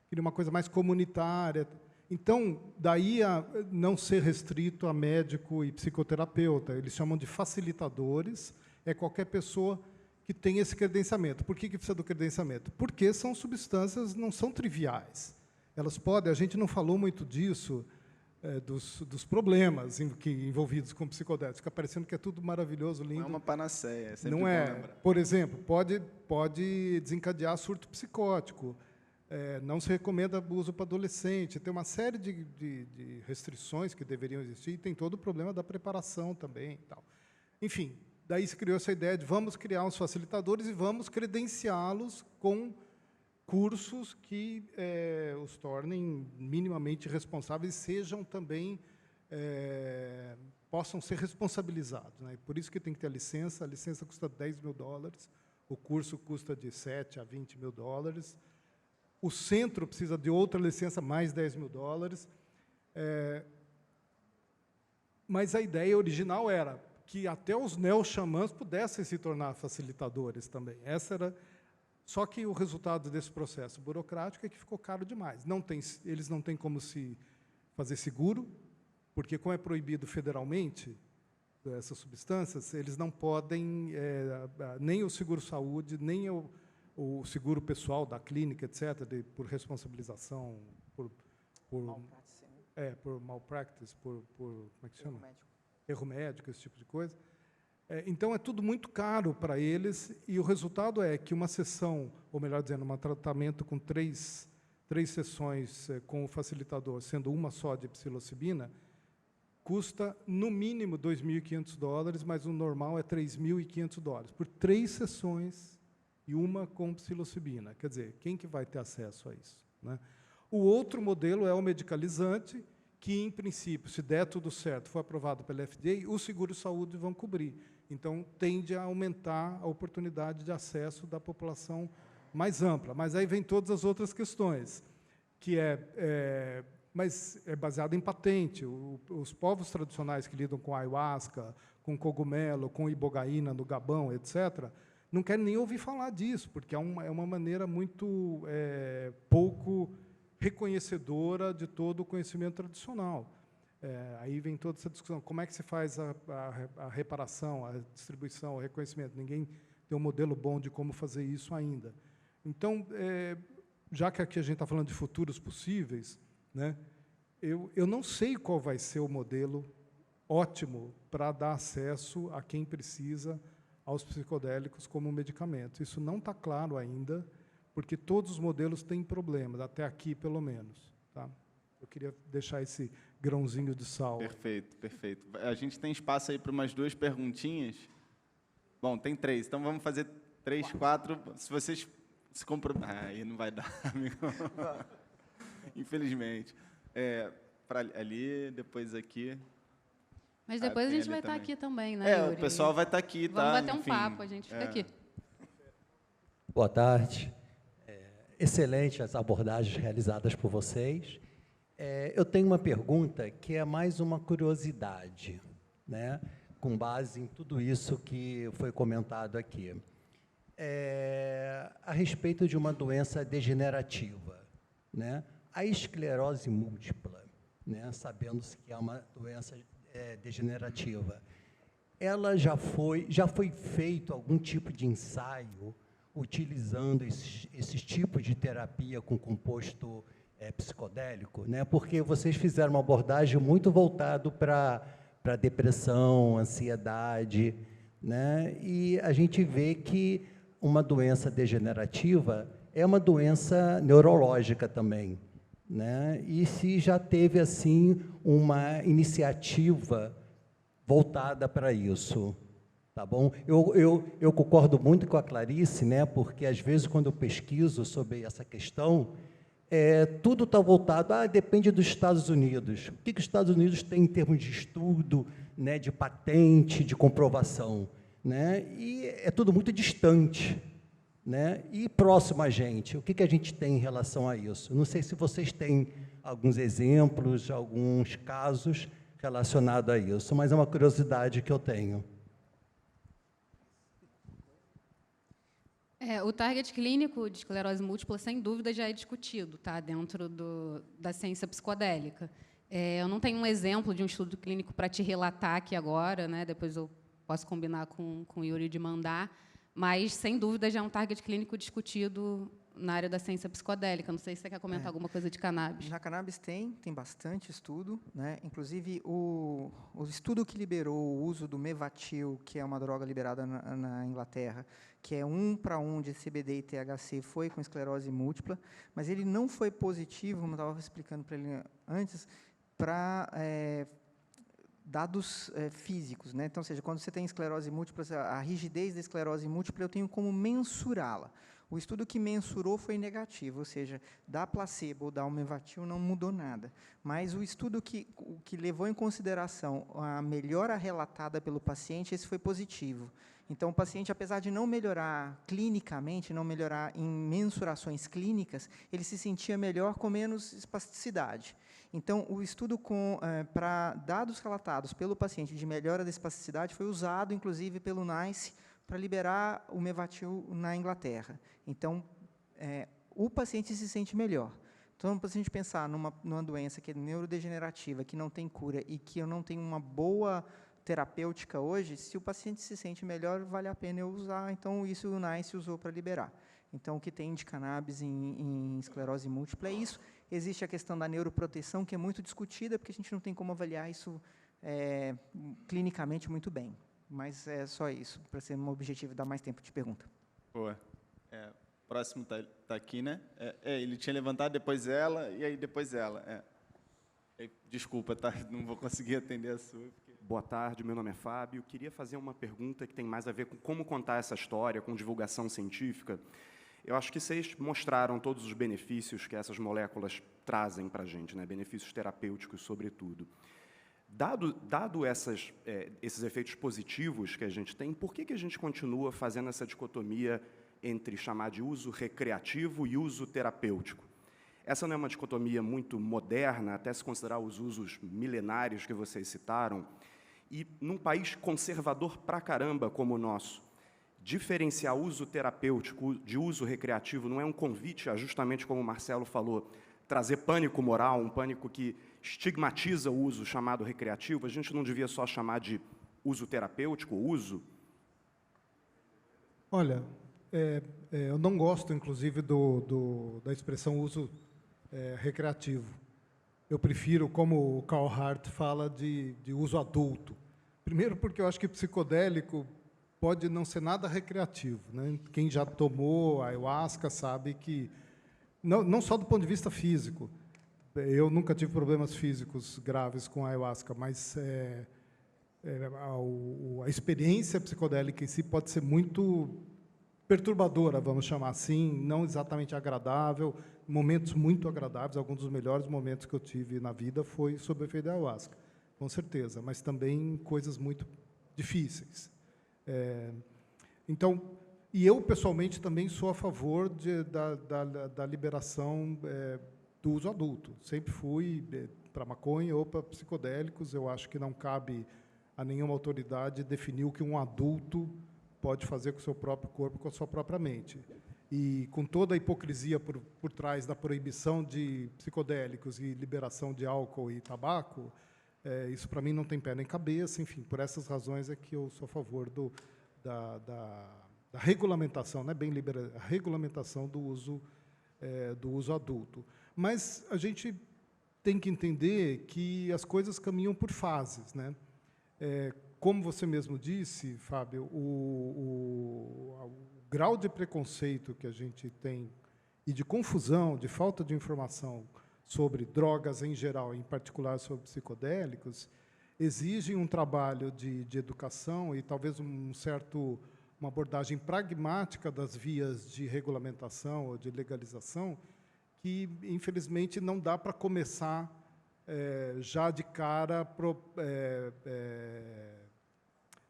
Queria uma coisa mais comunitária. Então, daí a não ser restrito a médico e psicoterapeuta. Eles chamam de facilitadores, é qualquer pessoa que tem esse credenciamento. Por que precisa do credenciamento? Porque são substâncias, não são triviais. Elas podem, a gente não falou muito disso, dos problemas envolvidos com psicodélicos. Fica parecendo que é tudo maravilhoso, lindo. Não é uma panaceia, é sempre não bom é. lembrar. Por exemplo, pode desencadear surto psicótico. Não se recomenda o uso para adolescente. Tem uma série de restrições que deveriam existir. E tem todo o problema da preparação também. E tal. Enfim, daí se criou essa ideia de vamos criar uns facilitadores e vamos credenciá-los com cursos que os tornem minimamente responsáveis e sejam também, possam ser responsabilizados, né? Por isso que tem que ter a licença custa $10 mil, o curso custa de 7 a 20 mil dólares, o centro precisa de outra licença, mais $10 mil. Mas a ideia original era que até os neo-xamãs pudessem se tornar facilitadores também. Essa era. Só que o resultado desse processo burocrático é que ficou caro demais. Eles não têm como se fazer seguro, porque, como é proibido federalmente essas substâncias, eles não podem, nem o seguro-saúde, nem o seguro pessoal da clínica, etc., por responsabilização, por malpractice, por como é que chama? Erro médico, esse tipo de coisa. Então, é tudo muito caro para eles, e o resultado é que uma sessão, ou melhor dizendo, um tratamento com três sessões com o facilitador, sendo uma só de psilocibina, custa, no mínimo, $2.500, mas o normal é $3.500, por 3 sessões e uma com psilocibina. Quer dizer, quem que vai ter acesso a isso, né? O outro modelo é o medicalizante, que, em princípio, se der tudo certo, for aprovado pela FDA, os seguros-saúde vão cobrir. Então, tende a aumentar a oportunidade de acesso da população mais ampla. Mas aí vem todas as outras questões, que mas é baseado em patente. Os povos tradicionais que lidam com ayahuasca, com cogumelo, com ibogaína no Gabão, etc., não querem nem ouvir falar disso, porque é uma maneira muito pouco reconhecedora de todo o conhecimento tradicional. Aí vem toda essa discussão. Como é que se faz a reparação, a distribuição, o reconhecimento? Ninguém tem um modelo bom de como fazer isso ainda. Então, já que aqui a gente está falando de futuros possíveis, né, eu não sei qual vai ser o modelo ótimo para dar acesso a quem precisa aos psicodélicos como medicamento. Isso não está claro ainda, porque todos os modelos têm problemas, até aqui, pelo menos. Tá? Eu queria deixar esse grãozinho de sal. Perfeito, perfeito. A gente tem espaço aí para umas 2 perguntinhas. Bom, tem 3, então vamos fazer 3, 4. Se vocês se comprometem... aí não vai dar, amigo. Infelizmente. Para ali, depois aqui. Mas depois a gente vai estar aqui também, né, Yuri? O pessoal vai estar aqui, tá? Vamos bater um Enfim, papo, a gente fica aqui. Boa tarde. Excelente as abordagens realizadas por vocês. Eu tenho uma pergunta que é mais uma curiosidade, né, com base em tudo isso que foi comentado aqui. A respeito de uma doença degenerativa, né, a esclerose múltipla, né, sabendo-se que é uma doença degenerativa, ela já foi feito algum tipo de ensaio utilizando esses tipos de terapia com composto psicodélico, né? Porque vocês fizeram uma abordagem muito voltada para depressão, ansiedade, né? E a gente vê que uma doença degenerativa é uma doença neurológica também, né? E se já teve assim uma iniciativa voltada para isso. Tá bom? Eu concordo muito com a Clarice, né, porque, às vezes, quando eu pesquiso sobre essa questão, tudo está voltado, depende dos Estados Unidos. O que os Estados Unidos têm em termos de estudo, né, de patente, de comprovação? Né? E é tudo muito distante. Né? E próximo a gente, o que a gente tem em relação a isso? Não sei se vocês têm alguns exemplos, alguns casos relacionados a isso, mas é uma curiosidade que eu tenho. O target clínico de esclerose múltipla, sem dúvida, já é discutido, tá, dentro da ciência psicodélica. Eu não tenho um exemplo de um estudo clínico para te relatar aqui agora, né, depois eu posso combinar com o Yuri de mandar, mas, sem dúvida, já é um target clínico discutido na área da ciência psicodélica. Não sei se você quer comentar alguma coisa de cannabis. Na cannabis tem bastante estudo, né? Inclusive, o estudo que liberou o uso do Mevatil, que é uma droga liberada na Inglaterra, que é 1:1 de CBD e THC, foi com esclerose múltipla, mas ele não foi positivo, como eu estava explicando para ele antes, para dados físicos, né? Então, ou seja, quando você tem esclerose múltipla, a rigidez da esclerose múltipla, eu tenho como mensurá-la. O estudo que mensurou foi negativo, ou seja, da placebo ou da Mevatil não mudou nada. Mas o estudo que levou em consideração a melhora relatada pelo paciente, esse foi positivo. Então, o paciente, apesar de não melhorar clinicamente, não melhorar em mensurações clínicas, ele se sentia melhor com menos espasticidade. Então, o estudo para dados relatados pelo paciente de melhora da espasticidade foi usado, inclusive, pelo NICE, para liberar o Mevatil na Inglaterra. Então, o paciente se sente melhor. Então, se a gente pensar numa doença que é neurodegenerativa, que não tem cura e que eu não tenho uma boa terapêutica hoje, se o paciente se sente melhor, vale a pena eu usar. Então, isso o NICE usou para liberar. Então, o que tem de cannabis em esclerose múltipla é isso. Existe a questão da neuroproteção, que é muito discutida, porque a gente não tem como avaliar isso clinicamente muito bem. Mas é só isso, para ser um objetivo, dar mais tempo de pergunta. Boa. Próximo tá aqui, né? Ele tinha levantado, depois ela, e aí depois ela. Desculpa, tá? Não vou conseguir atender a sua. Porque... Boa tarde, meu nome é Fábio. Eu queria fazer uma pergunta que tem mais a ver com como contar essa história, com divulgação científica. Eu acho que vocês mostraram todos os benefícios que essas moléculas trazem para a gente, né? Benefícios terapêuticos, sobretudo. Dado esses efeitos positivos que a gente tem, por que a gente continua fazendo essa dicotomia entre chamar de uso recreativo e uso terapêutico? Essa não é uma dicotomia muito moderna, até se considerar os usos milenários que vocês citaram? E, num país conservador pra caramba como o nosso, diferenciar uso terapêutico de uso recreativo não é um convite a, justamente como o Marcelo falou, trazer pânico moral, um pânico que estigmatiza o uso chamado recreativo? A gente não devia só chamar de uso terapêutico, uso? Olha, eu não gosto, inclusive, da expressão uso recreativo. Eu prefiro, como o Carl Hart fala, de uso adulto. Primeiro porque eu acho que psicodélico pode não ser nada recreativo, né? Quem já tomou ayahuasca sabe que, não só do ponto de vista físico, eu nunca tive problemas físicos graves com a ayahuasca, mas a experiência psicodélica em si pode ser muito perturbadora, vamos chamar assim, não exatamente agradável, momentos muito agradáveis. Alguns dos melhores momentos que eu tive na vida foi sob o efeito da ayahuasca, com certeza, mas também coisas muito difíceis. Então, e eu, pessoalmente, também sou a favor da liberação do uso adulto. Sempre fui para maconha ou para psicodélicos. Eu acho que não cabe a nenhuma autoridade definir o que um adulto pode fazer com o seu próprio corpo, com a sua própria mente. E com toda a hipocrisia por trás da proibição de psicodélicos e liberação de álcool e tabaco, isso, para mim, não tem pé nem cabeça. Enfim, por essas razões é que eu sou a favor da regulamentação, né, a regulamentação do uso adulto. Mas a gente tem que entender que as coisas caminham por fases, né? Como você mesmo disse, Fábio, o grau de preconceito que a gente tem e de confusão, de falta de informação sobre drogas em geral, em particular sobre psicodélicos, exige um trabalho de educação e talvez uma abordagem pragmática das vias de regulamentação ou de legalização, que, infelizmente, não dá para começar já de cara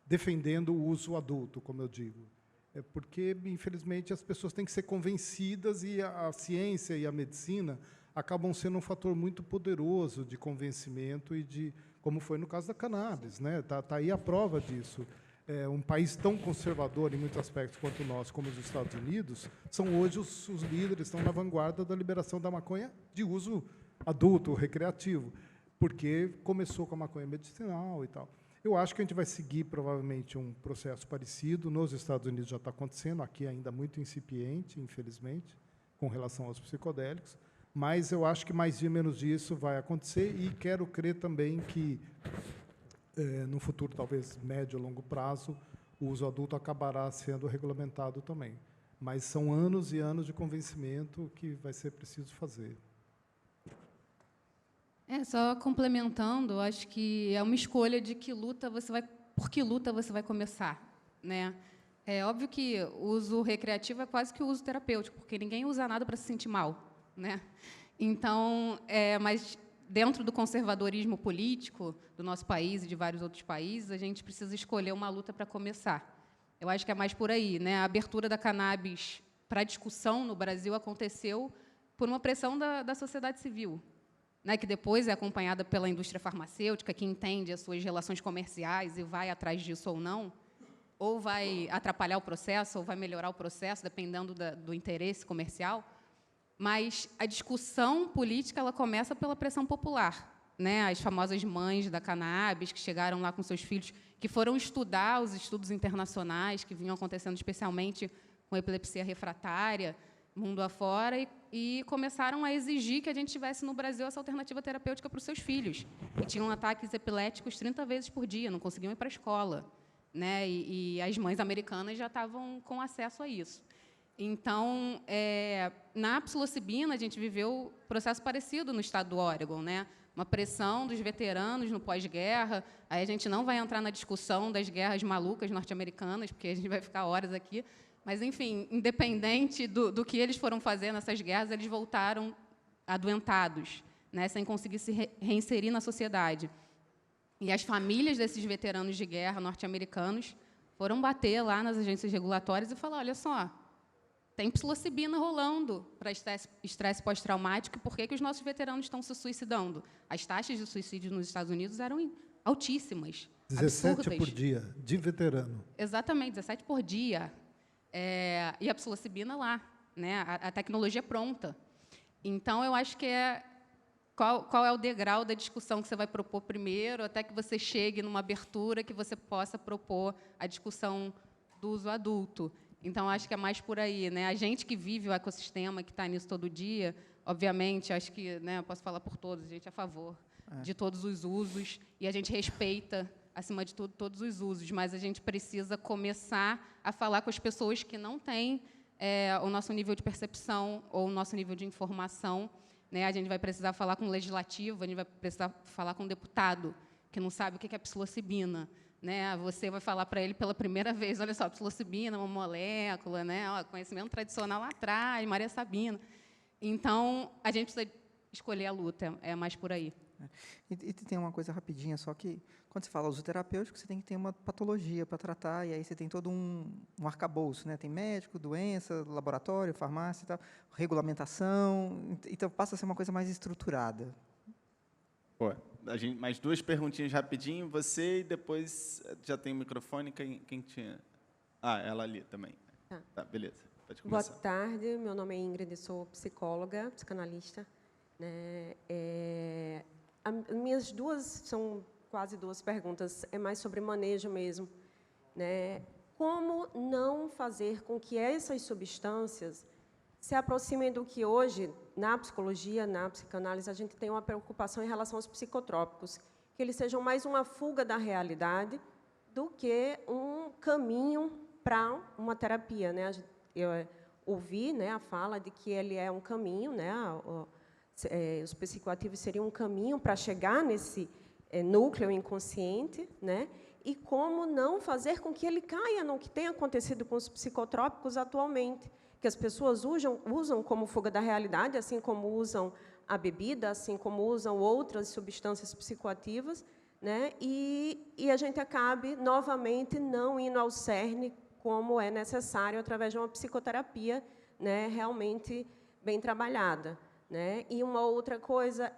defendendo o uso adulto, como eu digo. Porque, infelizmente, as pessoas têm que ser convencidas e a ciência e a medicina acabam sendo um fator muito poderoso de convencimento e como foi no caso da cannabis, né? Tá aí a prova disso. Um país tão conservador em muitos aspectos quanto nós, como os Estados Unidos, são hoje os líderes, estão na vanguarda da liberação da maconha de uso adulto, recreativo, porque começou com a maconha medicinal e tal. Eu acho que a gente vai seguir, provavelmente, um processo parecido. Nos Estados Unidos já está acontecendo, aqui ainda muito incipiente, infelizmente, com relação aos psicodélicos, mas eu acho que mais dia, menos dia, isso vai acontecer, e quero crer também que, no futuro, talvez médio ou longo prazo, o uso adulto acabará sendo regulamentado também. Mas são anos e anos de convencimento que vai ser preciso fazer. Só complementando, acho que é uma escolha de por que luta você vai começar, né? É óbvio que o uso recreativo é quase que o uso terapêutico, porque ninguém usa nada para se sentir mal, né? Então, mas dentro do conservadorismo político do nosso país e de vários outros países, a gente precisa escolher uma luta para começar. Eu acho que é mais por aí, né? A abertura da cannabis para discussão no Brasil aconteceu por uma pressão da sociedade civil, né, que depois é acompanhada pela indústria farmacêutica, que entende as suas relações comerciais e vai atrás disso ou não, ou vai atrapalhar o processo, ou vai melhorar o processo, dependendo do interesse comercial. Mas a discussão política ela começa pela pressão popular, né? As famosas mães da cannabis, que chegaram lá com seus filhos, que foram estudar os estudos internacionais que vinham acontecendo especialmente com epilepsia refratária, mundo afora, e começaram a exigir que a gente tivesse no Brasil essa alternativa terapêutica para os seus filhos, que tinham ataques epiléticos 30 vezes por dia, não conseguiam ir para a escola, né? E as mães americanas já estavam com acesso a isso. Então, na psilocibina, a gente viveu um processo parecido no estado do Oregon, né? Uma pressão dos veteranos no pós-guerra. Aí a gente não vai entrar na discussão das guerras malucas norte-americanas, porque a gente vai ficar horas aqui, Mas, enfim, independente do que eles foram fazer nessas guerras, eles voltaram adoentados, né, sem conseguir se reinserir na sociedade. E as famílias desses veteranos de guerra norte-americanos foram bater lá nas agências regulatórias e falar, olha só, tem psilocibina rolando para estresse pós-traumático, por que os nossos veteranos estão se suicidando? As taxas de suicídio nos Estados Unidos eram altíssimas, 17 absurdas. por dia, de veterano. Exatamente, 17 por dia. E a psilocibina lá, né? A tecnologia pronta. Então, eu acho que qual é o degrau da discussão que você vai propor primeiro, até que você chegue numa abertura que você possa propor a discussão do uso adulto. Então, acho que é mais por aí, né? A gente que vive o ecossistema, que está nisso todo dia, obviamente, acho que, né, eu posso falar por todos, a gente é a favor de todos os usos, e a gente respeita, acima de tudo, todos os usos, mas a gente precisa começar a falar com as pessoas que não têm o nosso nível de percepção ou o nosso nível de informação, né? A gente vai precisar falar com o legislativo, a gente vai precisar falar com o deputado, que não sabe o que é psilocibina, né? Você vai falar para ele pela primeira vez, olha só, psilocibina, uma molécula, né? Ó, conhecimento tradicional lá atrás, Maria Sabina. Então, a gente precisa escolher a luta, é mais por aí. E tem uma coisa rapidinha, só que quando você fala uso terapêutico, você tem que ter uma patologia para tratar, e aí você tem todo um arcabouço, né? Tem médico, doença, laboratório, farmácia e tal, regulamentação, então passa a ser uma coisa mais estruturada. Pô, mais duas perguntinhas rapidinho. Você e depois já tem o microfone. Quem tinha? Ah, ela ali também. Tá, beleza. Pode Boa começar. tarde, meu nome é Ingrid, sou psicóloga, psicanalista. Né? Minhas são quase duas perguntas, é mais sobre manejo mesmo. Né? Como não fazer com que essas substâncias se aproximem do que hoje, na psicologia, na psicanálise, a gente tem uma preocupação em relação aos psicotrópicos, que eles sejam mais uma fuga da realidade do que um caminho para uma terapia. Né? Eu ouvi, né, a fala de que ele é um caminho, né, os psicoativos seriam um caminho para chegar nesse núcleo inconsciente, né, e como não fazer com que ele caia no que tem acontecido com os psicotrópicos atualmente, que as pessoas usam como fuga da realidade, assim como usam a bebida, assim como usam outras substâncias psicoativas, né, e a gente acabe, novamente, não indo ao cerne como é necessário através de uma psicoterapia, né, realmente bem trabalhada. Né? E uma outra coisa,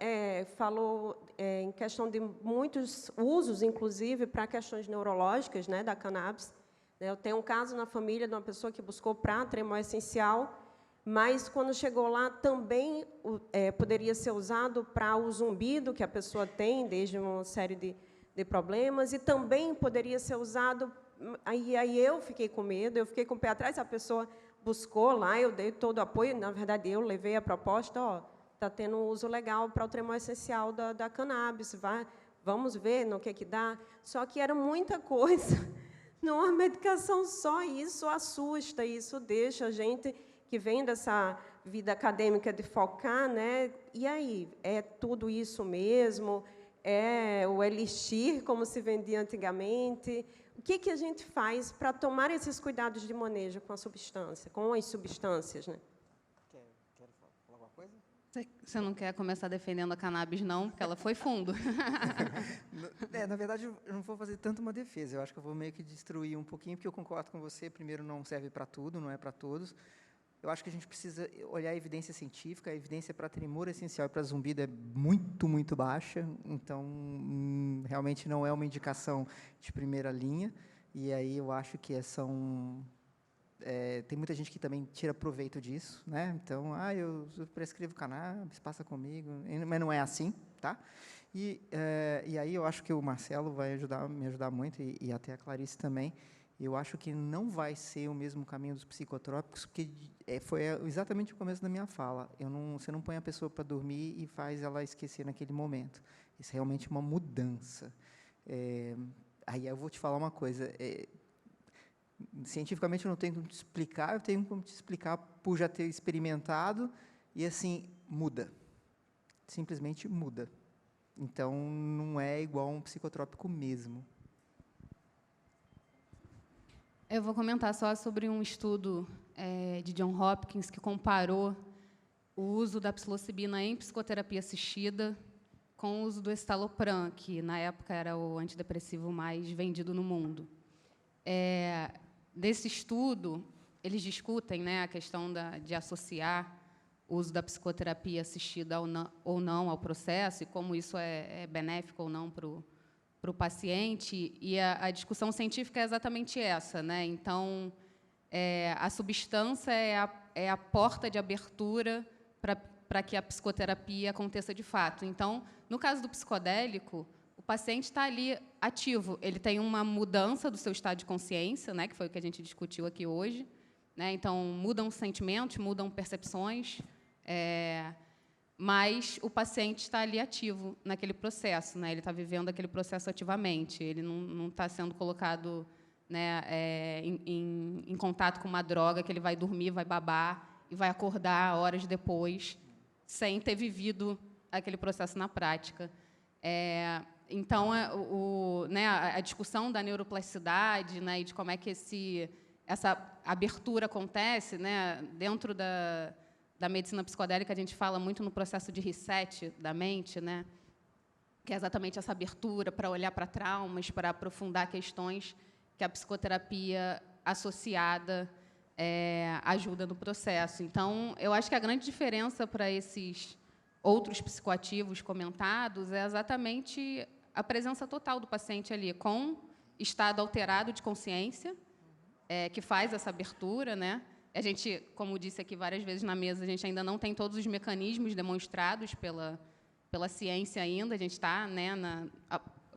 falou em questão de muitos usos, inclusive, para questões neurológicas, né, da cannabis. Eu tenho um caso na família de uma pessoa que buscou para tremor essencial, mas, quando chegou lá, também poderia ser usado para o zumbido que a pessoa tem, desde uma série de problemas, e também poderia ser usado. Aí eu fiquei com medo, eu fiquei com o pé atrás, a pessoa buscou lá, eu dei todo o apoio, na verdade, eu levei a proposta, está tendo um uso legal para o tremor essencial da cannabis, vamos ver no que dá. Só que era muita coisa, não uma medicação só, e isso assusta, isso deixa a gente que vem dessa vida acadêmica de focar, né? E aí, é tudo isso mesmo? É o elixir, como se vendia antigamente? O que a gente faz para tomar esses cuidados de manejo com a substância, com as substâncias, né? Quer falar alguma coisa? Você não quer começar defendendo a cannabis, não? Porque ela foi fundo. Na verdade, eu não vou fazer tanto uma defesa. Eu acho que eu vou meio que destruir um pouquinho, porque eu concordo com você. Primeiro, não serve para tudo, não é para todos. Eu acho que a gente precisa olhar a evidência científica. A evidência para tremor essencial e para zumbido é muito, muito baixa. Então, realmente não é uma indicação de primeira linha. E aí eu acho que tem muita gente que também tira proveito disso, né? Então, eu prescrevo cannabis, passa comigo, mas não é assim, tá? E aí eu acho que o Marcelo vai me ajudar muito, e até a Clarice também. Eu acho que não vai ser o mesmo caminho dos psicotrópicos, porque foi exatamente o começo da minha fala. Você não põe a pessoa para dormir e faz ela esquecer naquele momento. Isso é realmente uma mudança. Aí eu vou te falar uma coisa. Cientificamente eu não tenho como te explicar, eu tenho como te explicar por já ter experimentado, e assim, muda. Simplesmente muda. Então, não é igual a um psicotrópico mesmo. Eu vou comentar só sobre um estudo de John Hopkins que comparou o uso da psilocibina em psicoterapia assistida com o uso do estalopram, que na época era o antidepressivo mais vendido no mundo. Desse estudo, eles discutem, né, a questão de associar o uso da psicoterapia assistida ou não ao processo e como isso é benéfico ou não para o paciente. E a discussão científica é exatamente essa, né? Então, a substância é a porta de abertura para que a psicoterapia aconteça de fato. Então, no caso do psicodélico, o paciente está ali ativo. Ele tem uma mudança do seu estado de consciência, né, que foi o que a gente discutiu aqui hoje. Né? Então, mudam sentimentos, mudam percepções, mas o paciente está ali ativo naquele processo. Né? Ele está vivendo aquele processo ativamente. Ele não está sendo colocado, né, em contato com uma droga que ele vai dormir, vai babar e vai acordar horas depois, sem ter vivido aquele processo na prática. Então, a discussão da neuroplasticidade, né, e de como é que essa abertura acontece, né, dentro da medicina psicodélica, a gente fala muito no processo de reset da mente, né, que é exatamente essa abertura para olhar para traumas, para aprofundar questões que a psicoterapia associada ajuda no processo. Então, eu acho que a grande diferença para esses outros psicoativos comentados é exatamente a presença total do paciente ali, com estado alterado de consciência, que faz essa abertura. Né? A gente, como disse aqui várias vezes na mesa, a gente ainda não tem todos os mecanismos demonstrados pela ciência ainda. A gente está, né,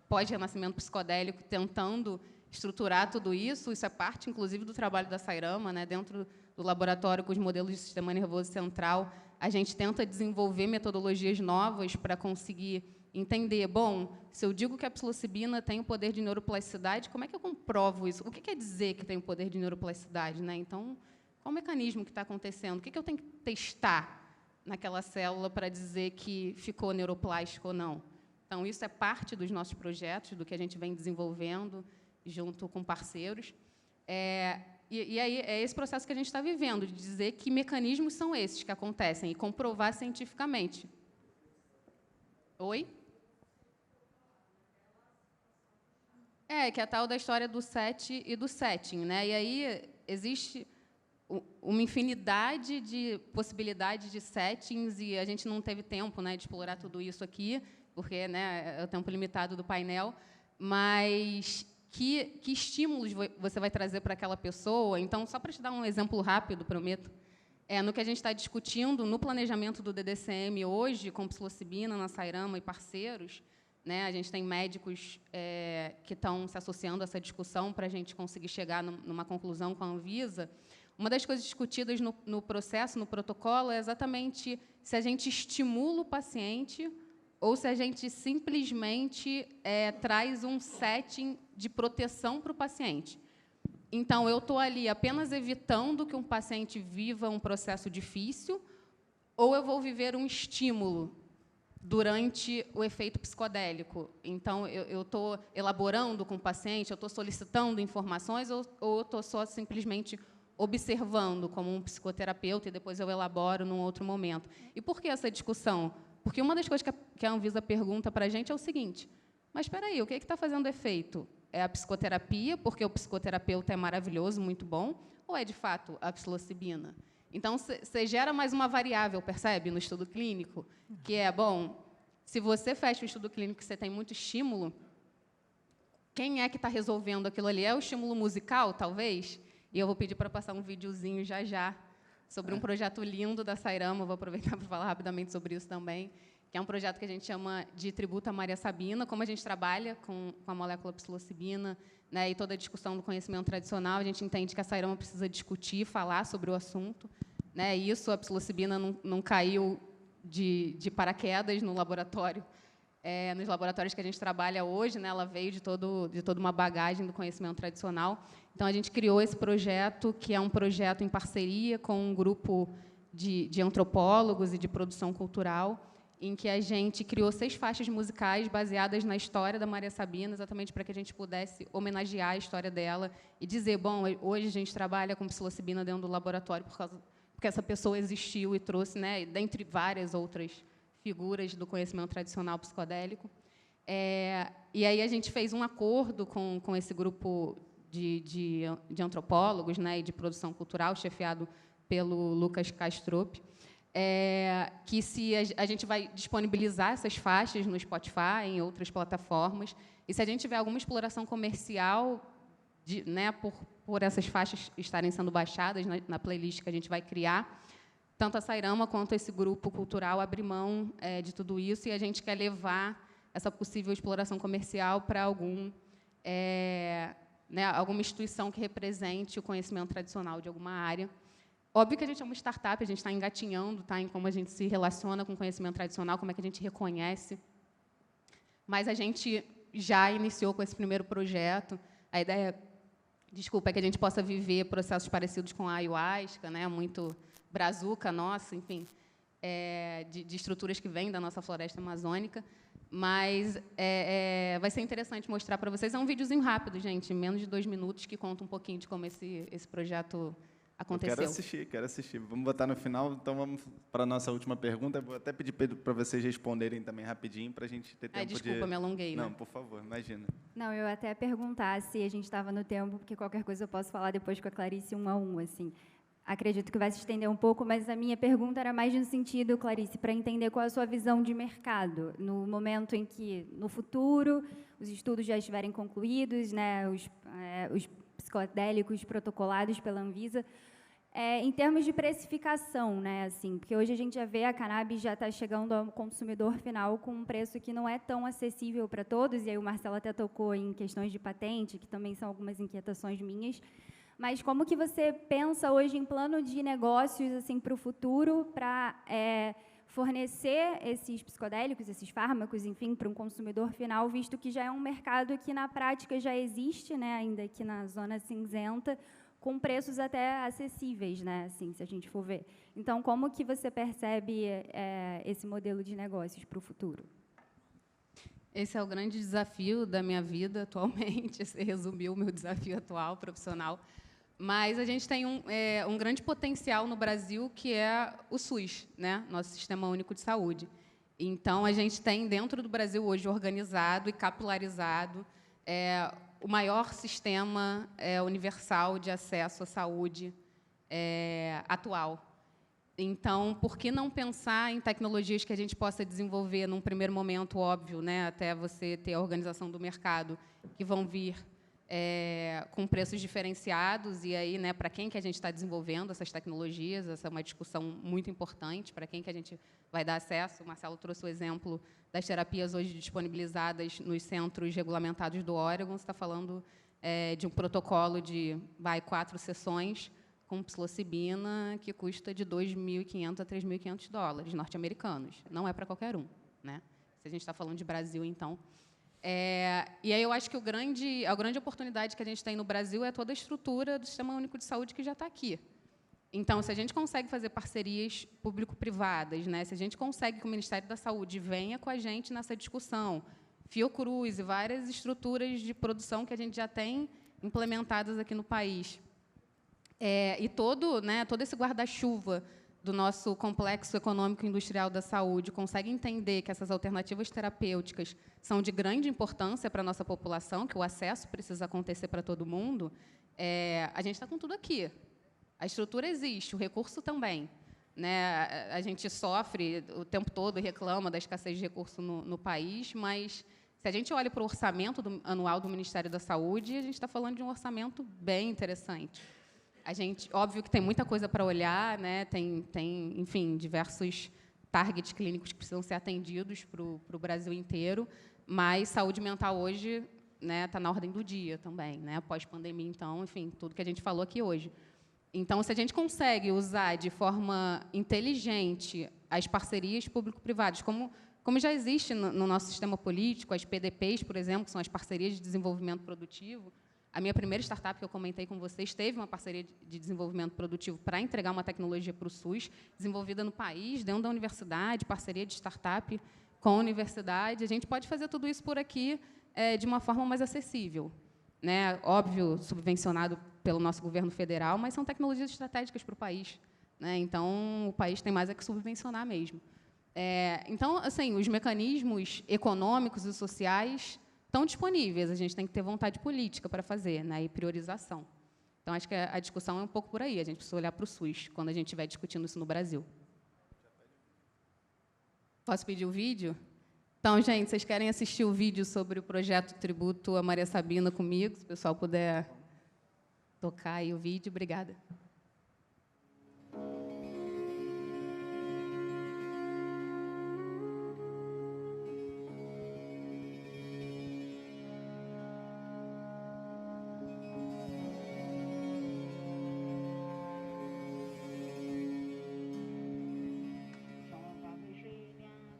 pós-renascimento psicodélico, tentando estruturar tudo isso. Isso é parte, inclusive, do trabalho da Sairama, né? Dentro do laboratório, com os modelos de sistema nervoso central, a gente tenta desenvolver metodologias novas para conseguir entender, bom, se eu digo que a psilocibina tem o poder de neuroplasticidade, como é que eu comprovo isso? O que quer dizer que tem o poder de neuroplasticidade? Né? Então, qual o mecanismo que está acontecendo? O que eu tenho que testar naquela célula para dizer que ficou neuroplástico ou não? Então, isso é parte dos nossos projetos, do que a gente vem desenvolvendo junto com parceiros. E aí é esse processo que a gente está vivendo, de dizer que mecanismos são esses que acontecem e comprovar cientificamente. Oi? Que é a tal da história do set e do setting. Né? E aí existe uma infinidade de possibilidades de settings e a gente não teve tempo, né, de explorar tudo isso aqui, porque, né, é o tempo limitado do painel, mas que estímulos você vai trazer para aquela pessoa? Então, só para te dar um exemplo rápido, prometo, no que a gente está discutindo no planejamento do DDCM hoje, com psilocibina, na Sairama e parceiros, né, a gente tem médicos que estão se associando a essa discussão para a gente conseguir chegar numa conclusão com a Anvisa. Uma das coisas discutidas no processo, no protocolo, é exatamente se a gente estimula o paciente ou se a gente simplesmente traz um setting de proteção para o paciente. Então, eu estou ali apenas evitando que um paciente viva um processo difícil, ou eu vou viver um estímulo durante o efeito psicodélico. Então, eu estou elaborando com o paciente, eu estou solicitando informações, ou eu estou só simplesmente observando como um psicoterapeuta e depois eu elaboro num outro momento. E por que essa discussão? Porque uma das coisas que a Anvisa pergunta para a gente é o seguinte: mas espera aí, o que está fazendo efeito? É a psicoterapia, porque o psicoterapeuta é maravilhoso, muito bom, ou é, de fato, a psilocibina? Então, você gera mais uma variável, percebe, no estudo clínico, que é, bom, se você fecha o estudo clínico e você tem muito estímulo, quem é que está resolvendo aquilo ali? É o estímulo musical, talvez? E eu vou pedir para passar um videozinho já sobre um projeto lindo da Sairama, vou aproveitar para falar rapidamente sobre isso também, que é um projeto que a gente chama de Tributo a Maria Sabina. Como a gente trabalha com a molécula psilocibina, né, e toda a discussão do conhecimento tradicional, a gente entende que a Sairama precisa discutir, falar sobre o assunto. Né, e isso, a psilocibina não caiu de paraquedas no laboratório. Nos laboratórios que a gente trabalha hoje, né, ela veio de toda uma bagagem do conhecimento tradicional. Então, a gente criou esse projeto, que é um projeto em parceria com um grupo de antropólogos e de produção cultural, em que a gente criou 6 faixas musicais baseadas na história da Maria Sabina, exatamente para que a gente pudesse homenagear a história dela e dizer, bom, hoje a gente trabalha com psilocibina dentro do laboratório porque essa pessoa existiu e trouxe, né, dentre várias outras figuras do conhecimento tradicional psicodélico. E aí a gente fez um acordo com esse grupo de antropólogos, né, e de produção cultural, chefiado pelo Lucas Castrop, que se a gente vai disponibilizar essas faixas no Spotify, em outras plataformas, e se a gente tiver alguma exploração comercial né, por essas faixas estarem sendo baixadas na playlist que a gente vai criar, tanto a Sairama quanto esse grupo cultural abre mão de tudo isso, e a gente quer levar essa possível exploração comercial para né, alguma instituição que represente o conhecimento tradicional de alguma área. Óbvio que a gente é uma startup, a gente está engatinhando, tá, em como a gente se relaciona com o conhecimento tradicional, como é que a gente reconhece. Mas a gente já iniciou com esse primeiro projeto. A ideia, é que a gente possa viver processos parecidos com a ayahuasca, né, muito brazuca nossa, enfim, de estruturas que vêm da nossa floresta amazônica. Mas vai ser interessante mostrar para vocês. É um videozinho rápido, gente, menos de 2 minutos, que conta um pouquinho de como esse projeto aconteceu. Quero assistir. Vamos botar no final, então vamos para a nossa última pergunta. Vou até pedir para vocês responderem também rapidinho, para a gente ter tempo de... Desculpa, me alonguei, né? Não, por favor, imagina. Não, eu até perguntar se a gente estava no tempo, porque qualquer coisa eu posso falar depois com a Clarice 1 a 1, assim. Acredito que vai se estender um pouco, mas a minha pergunta era mais no sentido, Clarice, para entender qual é a sua visão de mercado, no momento em que, no futuro, os estudos já estiverem concluídos, né, os psicodélicos protocolados pela Anvisa, em termos de precificação, né, assim, porque hoje a gente já vê a cannabis já está chegando ao consumidor final com um preço que não é tão acessível para todos, e aí o Marcelo até tocou em questões de patente, que também são algumas inquietações minhas, mas como que você pensa hoje em plano de negócios assim, para o futuro, para fornecer esses psicodélicos, esses fármacos, enfim, para um consumidor final, visto que já é um mercado que, na prática, já existe, né, ainda aqui na zona cinzenta, com preços até acessíveis, né, assim, se a gente for ver. Então, como que você percebe esse modelo de negócios para o futuro? Esse é o grande desafio da minha vida atualmente. Você resumiu o meu desafio atual, profissional. Mas a gente tem um grande potencial no Brasil, que é o SUS, né? Nosso Sistema Único de Saúde. Então, a gente tem, dentro do Brasil, hoje, organizado e capilarizado o maior sistema universal de acesso à saúde atual. Então, por que não pensar em tecnologias que a gente possa desenvolver num primeiro momento, óbvio, né, até você ter a organização do mercado, que vão vir com preços diferenciados, e aí, né, para quem que a gente está desenvolvendo essas tecnologias, essa é uma discussão muito importante, para quem que a gente vai dar acesso. O Marcelo trouxe o exemplo das terapias hoje disponibilizadas nos centros regulamentados do Oregon. Você está falando de um protocolo de 4 sessões com psilocibina, que custa de $2.500 a $3.500 norte-americanos. Não é para qualquer um, né? Se a gente está falando de Brasil, então. E aí eu acho que a grande oportunidade que a gente tem no Brasil é toda a estrutura do Sistema Único de Saúde que já está aqui. Então, se a gente consegue fazer parcerias público-privadas, né, se a gente consegue que o Ministério da Saúde venha com a gente nessa discussão, Fiocruz e várias estruturas de produção que a gente já tem implementadas aqui no país, e todo esse guarda-chuva do nosso complexo econômico e industrial da saúde consegue entender que essas alternativas terapêuticas são de grande importância para a nossa população, que o acesso precisa acontecer para todo mundo, a gente está com tudo aqui. A estrutura existe, o recurso também, né? A gente sofre o tempo todo e reclama da escassez de recurso no país, mas, se a gente olha para o orçamento anual do Ministério da Saúde, a gente está falando de um orçamento bem interessante. Óbvio que tem muita coisa para olhar, né? Tem, enfim, diversos targets clínicos que precisam ser atendidos para o Brasil inteiro, mas saúde mental hoje, né, está na ordem do dia também, né? Pós-pandemia, então, enfim, tudo que a gente falou aqui hoje. Então, se a gente consegue usar de forma inteligente as parcerias público-privadas, como já existe no nosso sistema político, as PDPs, por exemplo, que são as parcerias de desenvolvimento produtivo, A minha primeira startup, que eu comentei com vocês, teve uma parceria de desenvolvimento produtivo para entregar uma tecnologia para o SUS, desenvolvida no país, dentro da universidade, parceria de startup com a universidade. A gente pode fazer tudo isso por aqui de uma forma mais acessível, né? Óbvio, subvencionado pelo nosso governo federal, mas são tecnologias estratégicas para o país, né? Então, o país tem mais a que subvencionar mesmo. Então, assim, os mecanismos econômicos e sociais estão disponíveis, a gente tem que ter vontade política para fazer, né, e priorização. Então, acho que a discussão é um pouco por aí, a gente precisa olhar para o SUS, quando a gente estiver discutindo isso no Brasil. Posso pedir o vídeo? Então, gente, vocês querem assistir o vídeo sobre o projeto Tributo a Maria Sabina comigo? Se o pessoal puder tocar aí o vídeo, obrigada.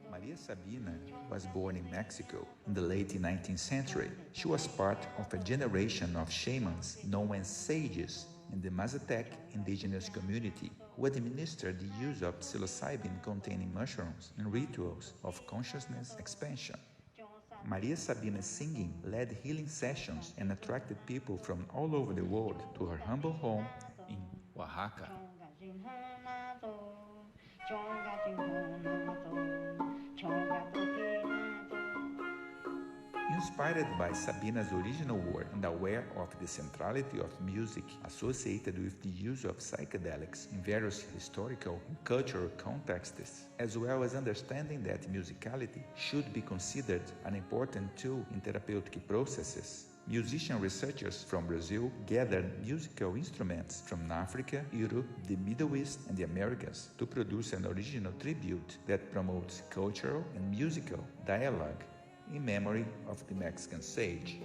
Maria Sabina was born in Mexico in the late 19th century. She was part of a generation of shamans known as sages in the Mazatec indigenous community who administered the use of psilocybin-containing mushrooms in rituals of consciousness expansion. Maria Sabina's singing led healing sessions and attracted people from all over the world to her humble home in Oaxaca. Inspired by Sabina's original work and aware of the centrality of music associated with the use of psychedelics in various historical and cultural contexts, as well as understanding that musicality should be considered an important tool in therapeutic processes, musician researchers from Brazil gathered musical instruments from Africa, Europe, the Middle East, and the Americas to produce an original tribute that promotes cultural and musical dialogue in memory of the Mexican sage.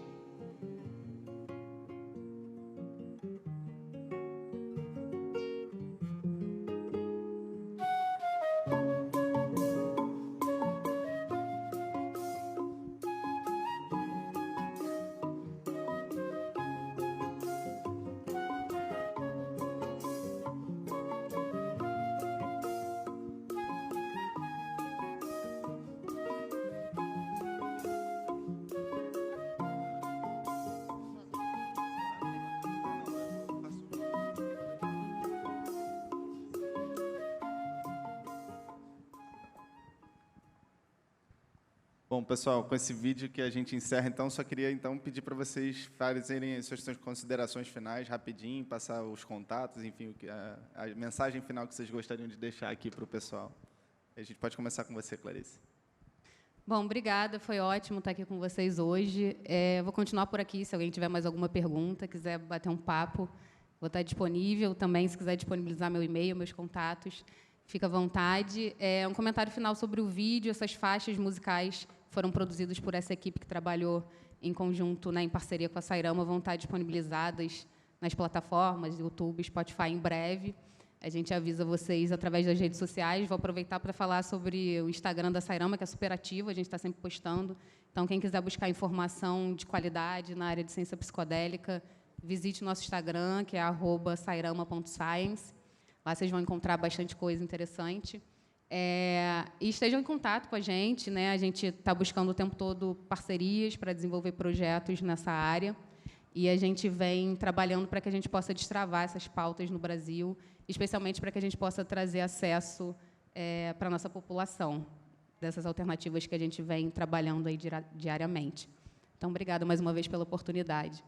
Bom, pessoal, com esse vídeo que a gente encerra, então, só queria então pedir para vocês fazerem as suas considerações finais rapidinho, passar os contatos, enfim, a mensagem final que vocês gostariam de deixar aqui para o pessoal. A gente pode começar com você, Clarice. Bom, obrigada, foi ótimo estar aqui com vocês hoje. Vou continuar por aqui, se alguém tiver mais alguma pergunta, quiser bater um papo, vou estar disponível também, se quiser disponibilizar meu e-mail, meus contatos, fica à vontade. Um comentário final sobre o vídeo, essas faixas musicais foram produzidas por essa equipe que trabalhou em conjunto, né, em parceria com a Sairama, vão estar disponibilizadas nas plataformas, YouTube, Spotify, em breve. A gente avisa vocês através das redes sociais. Vou aproveitar para falar sobre o Instagram da Sairama, que é super ativo, a gente está sempre postando. Então, quem quiser buscar informação de qualidade na área de ciência psicodélica, visite o nosso Instagram, que é @sairama.science. Lá vocês vão encontrar bastante coisa interessante. E estejam em contato com a gente, né? A gente está buscando o tempo todo parcerias para desenvolver projetos nessa área. E a gente vem trabalhando para que a gente possa destravar essas pautas no Brasil, especialmente para que a gente possa trazer acesso para a nossa população, dessas alternativas que a gente vem trabalhando aí diariamente. Então, obrigada mais uma vez pela oportunidade.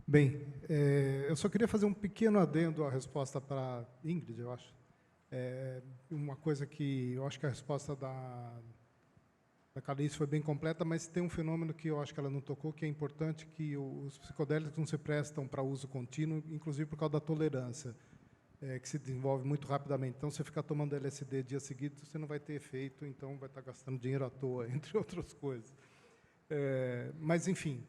Bem, eu só queria fazer um pequeno adendo à resposta para Ingrid, eu acho. Uma coisa que eu acho que a resposta da Clarice foi bem completa, mas tem um fenômeno que eu acho que ela não tocou, que é importante, que os psicodélicos não se prestam para uso contínuo, inclusive por causa da tolerância, que se desenvolve muito rapidamente. Então, você ficar tomando LSD dia seguido, você não vai ter efeito, então vai estar gastando dinheiro à toa, entre outras coisas. Mas, enfim,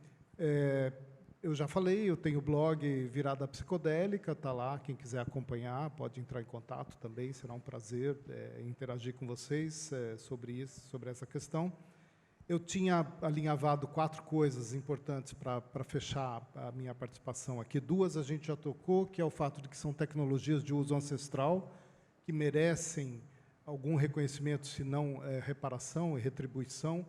eu já falei, eu tenho o blog Virada Psicodélica, está lá, quem quiser acompanhar pode entrar em contato também, será um prazer interagir com vocês sobre isso, sobre essa questão. Eu tinha alinhavado 4 coisas importantes para fechar a minha participação aqui. 2 a gente já tocou, que é o fato de que são tecnologias de uso ancestral, que merecem algum reconhecimento, se não reparação e retribuição,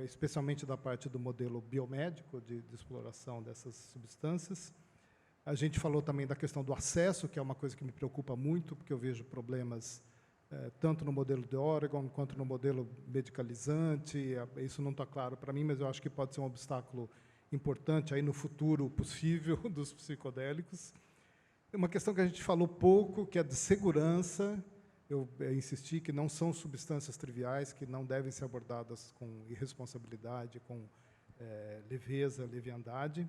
especialmente da parte do modelo biomédico de exploração dessas substâncias. A gente falou também da questão do acesso, que é uma coisa que me preocupa muito, porque eu vejo problemas tanto no modelo de Oregon quanto no modelo medicalizante. Isso não está claro para mim, mas eu acho que pode ser um obstáculo importante aí no futuro possível dos psicodélicos. Uma questão que a gente falou pouco, que é de segurança. Eu insisti que não são substâncias triviais, que não devem ser abordadas com irresponsabilidade, com leveza, leviandade,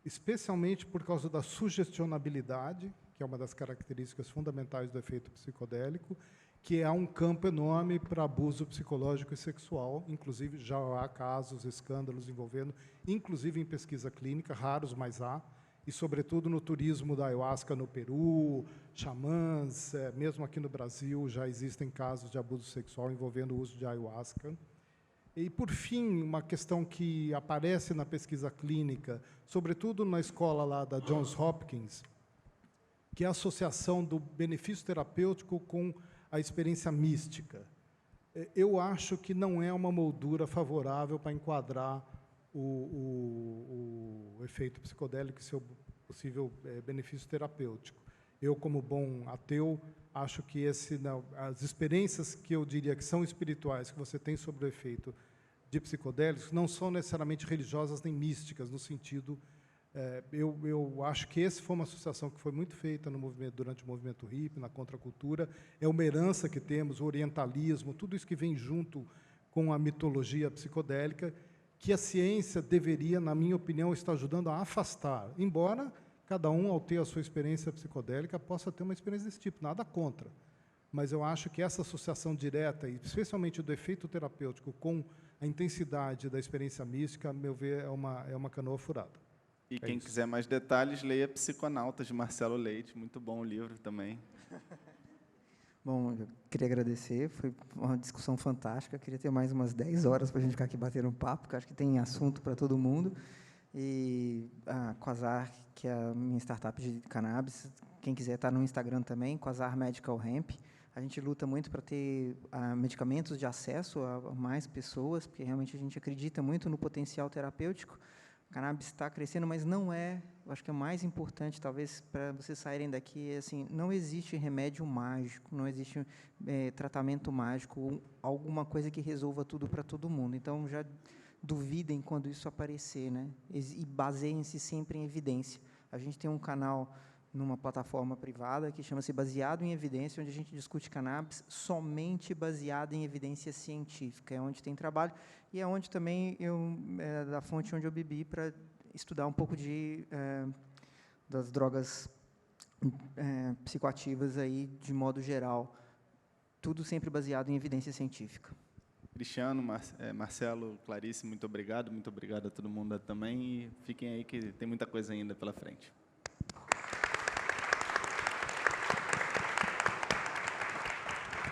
especialmente por causa da sugestionabilidade, que é uma das características fundamentais do efeito psicodélico, que há um campo enorme para abuso psicológico e sexual. Inclusive, já há casos, escândalos envolvendo, inclusive em pesquisa clínica, raros, mas há, e, sobretudo, no turismo da ayahuasca no Peru, xamãs, mesmo aqui no Brasil, já existem casos de abuso sexual envolvendo o uso de ayahuasca. E, por fim, uma questão que aparece na pesquisa clínica, sobretudo na escola lá da Johns Hopkins, que é a associação do benefício terapêutico com a experiência mística. Eu acho que não é uma moldura favorável para enquadrar o efeito psicodélico e seu possível benefício terapêutico. Eu, como bom ateu, acho que as experiências que eu diria que são espirituais, que você tem sobre o efeito de psicodélicos, não são necessariamente religiosas nem místicas, no sentido... Eu acho que essa foi uma associação que foi muito feita no movimento, durante o movimento hippie, na contracultura. É uma herança que temos, o orientalismo, tudo isso que vem junto com a mitologia psicodélica, que a ciência deveria, na minha opinião, estar ajudando a afastar, embora cada um, ao ter a sua experiência psicodélica, possa ter uma experiência desse tipo, nada contra. Mas eu acho que essa associação direta, e especialmente do efeito terapêutico com a intensidade da experiência mística, a meu ver, é uma canoa furada. E quem quiser mais detalhes, leia Psiconautas, de Marcelo Leite. Muito bom o livro também. Bom, eu queria agradecer, foi uma discussão fantástica. Eu queria ter mais umas 10 horas para a gente ficar aqui batendo um papo, porque acho que tem assunto para todo mundo. E a Quasar, que é a minha startup de cannabis, quem quiser está no Instagram também, Quasar Medical Hemp. A gente luta muito para ter medicamentos de acesso a mais pessoas, porque realmente a gente acredita muito no potencial terapêutico. O cannabis está crescendo, mas não é, eu acho que é o mais importante, talvez, para vocês saírem daqui, assim, não existe remédio mágico, não existe tratamento mágico, alguma coisa que resolva tudo para todo mundo. Então, já duvidem quando isso aparecer, né? E baseiem-se sempre em evidência. A gente tem um canal numa plataforma privada que chama-se Baseado em Evidência, onde a gente discute cannabis somente baseado em evidência científica. É onde tem trabalho e é onde também da fonte onde eu bebi para estudar um pouco das drogas psicoativas aí de modo geral. Tudo sempre baseado em evidência científica. Cristiano, Marcelo, Clarice, muito obrigado a todo mundo também. E fiquem aí que tem muita coisa ainda pela frente.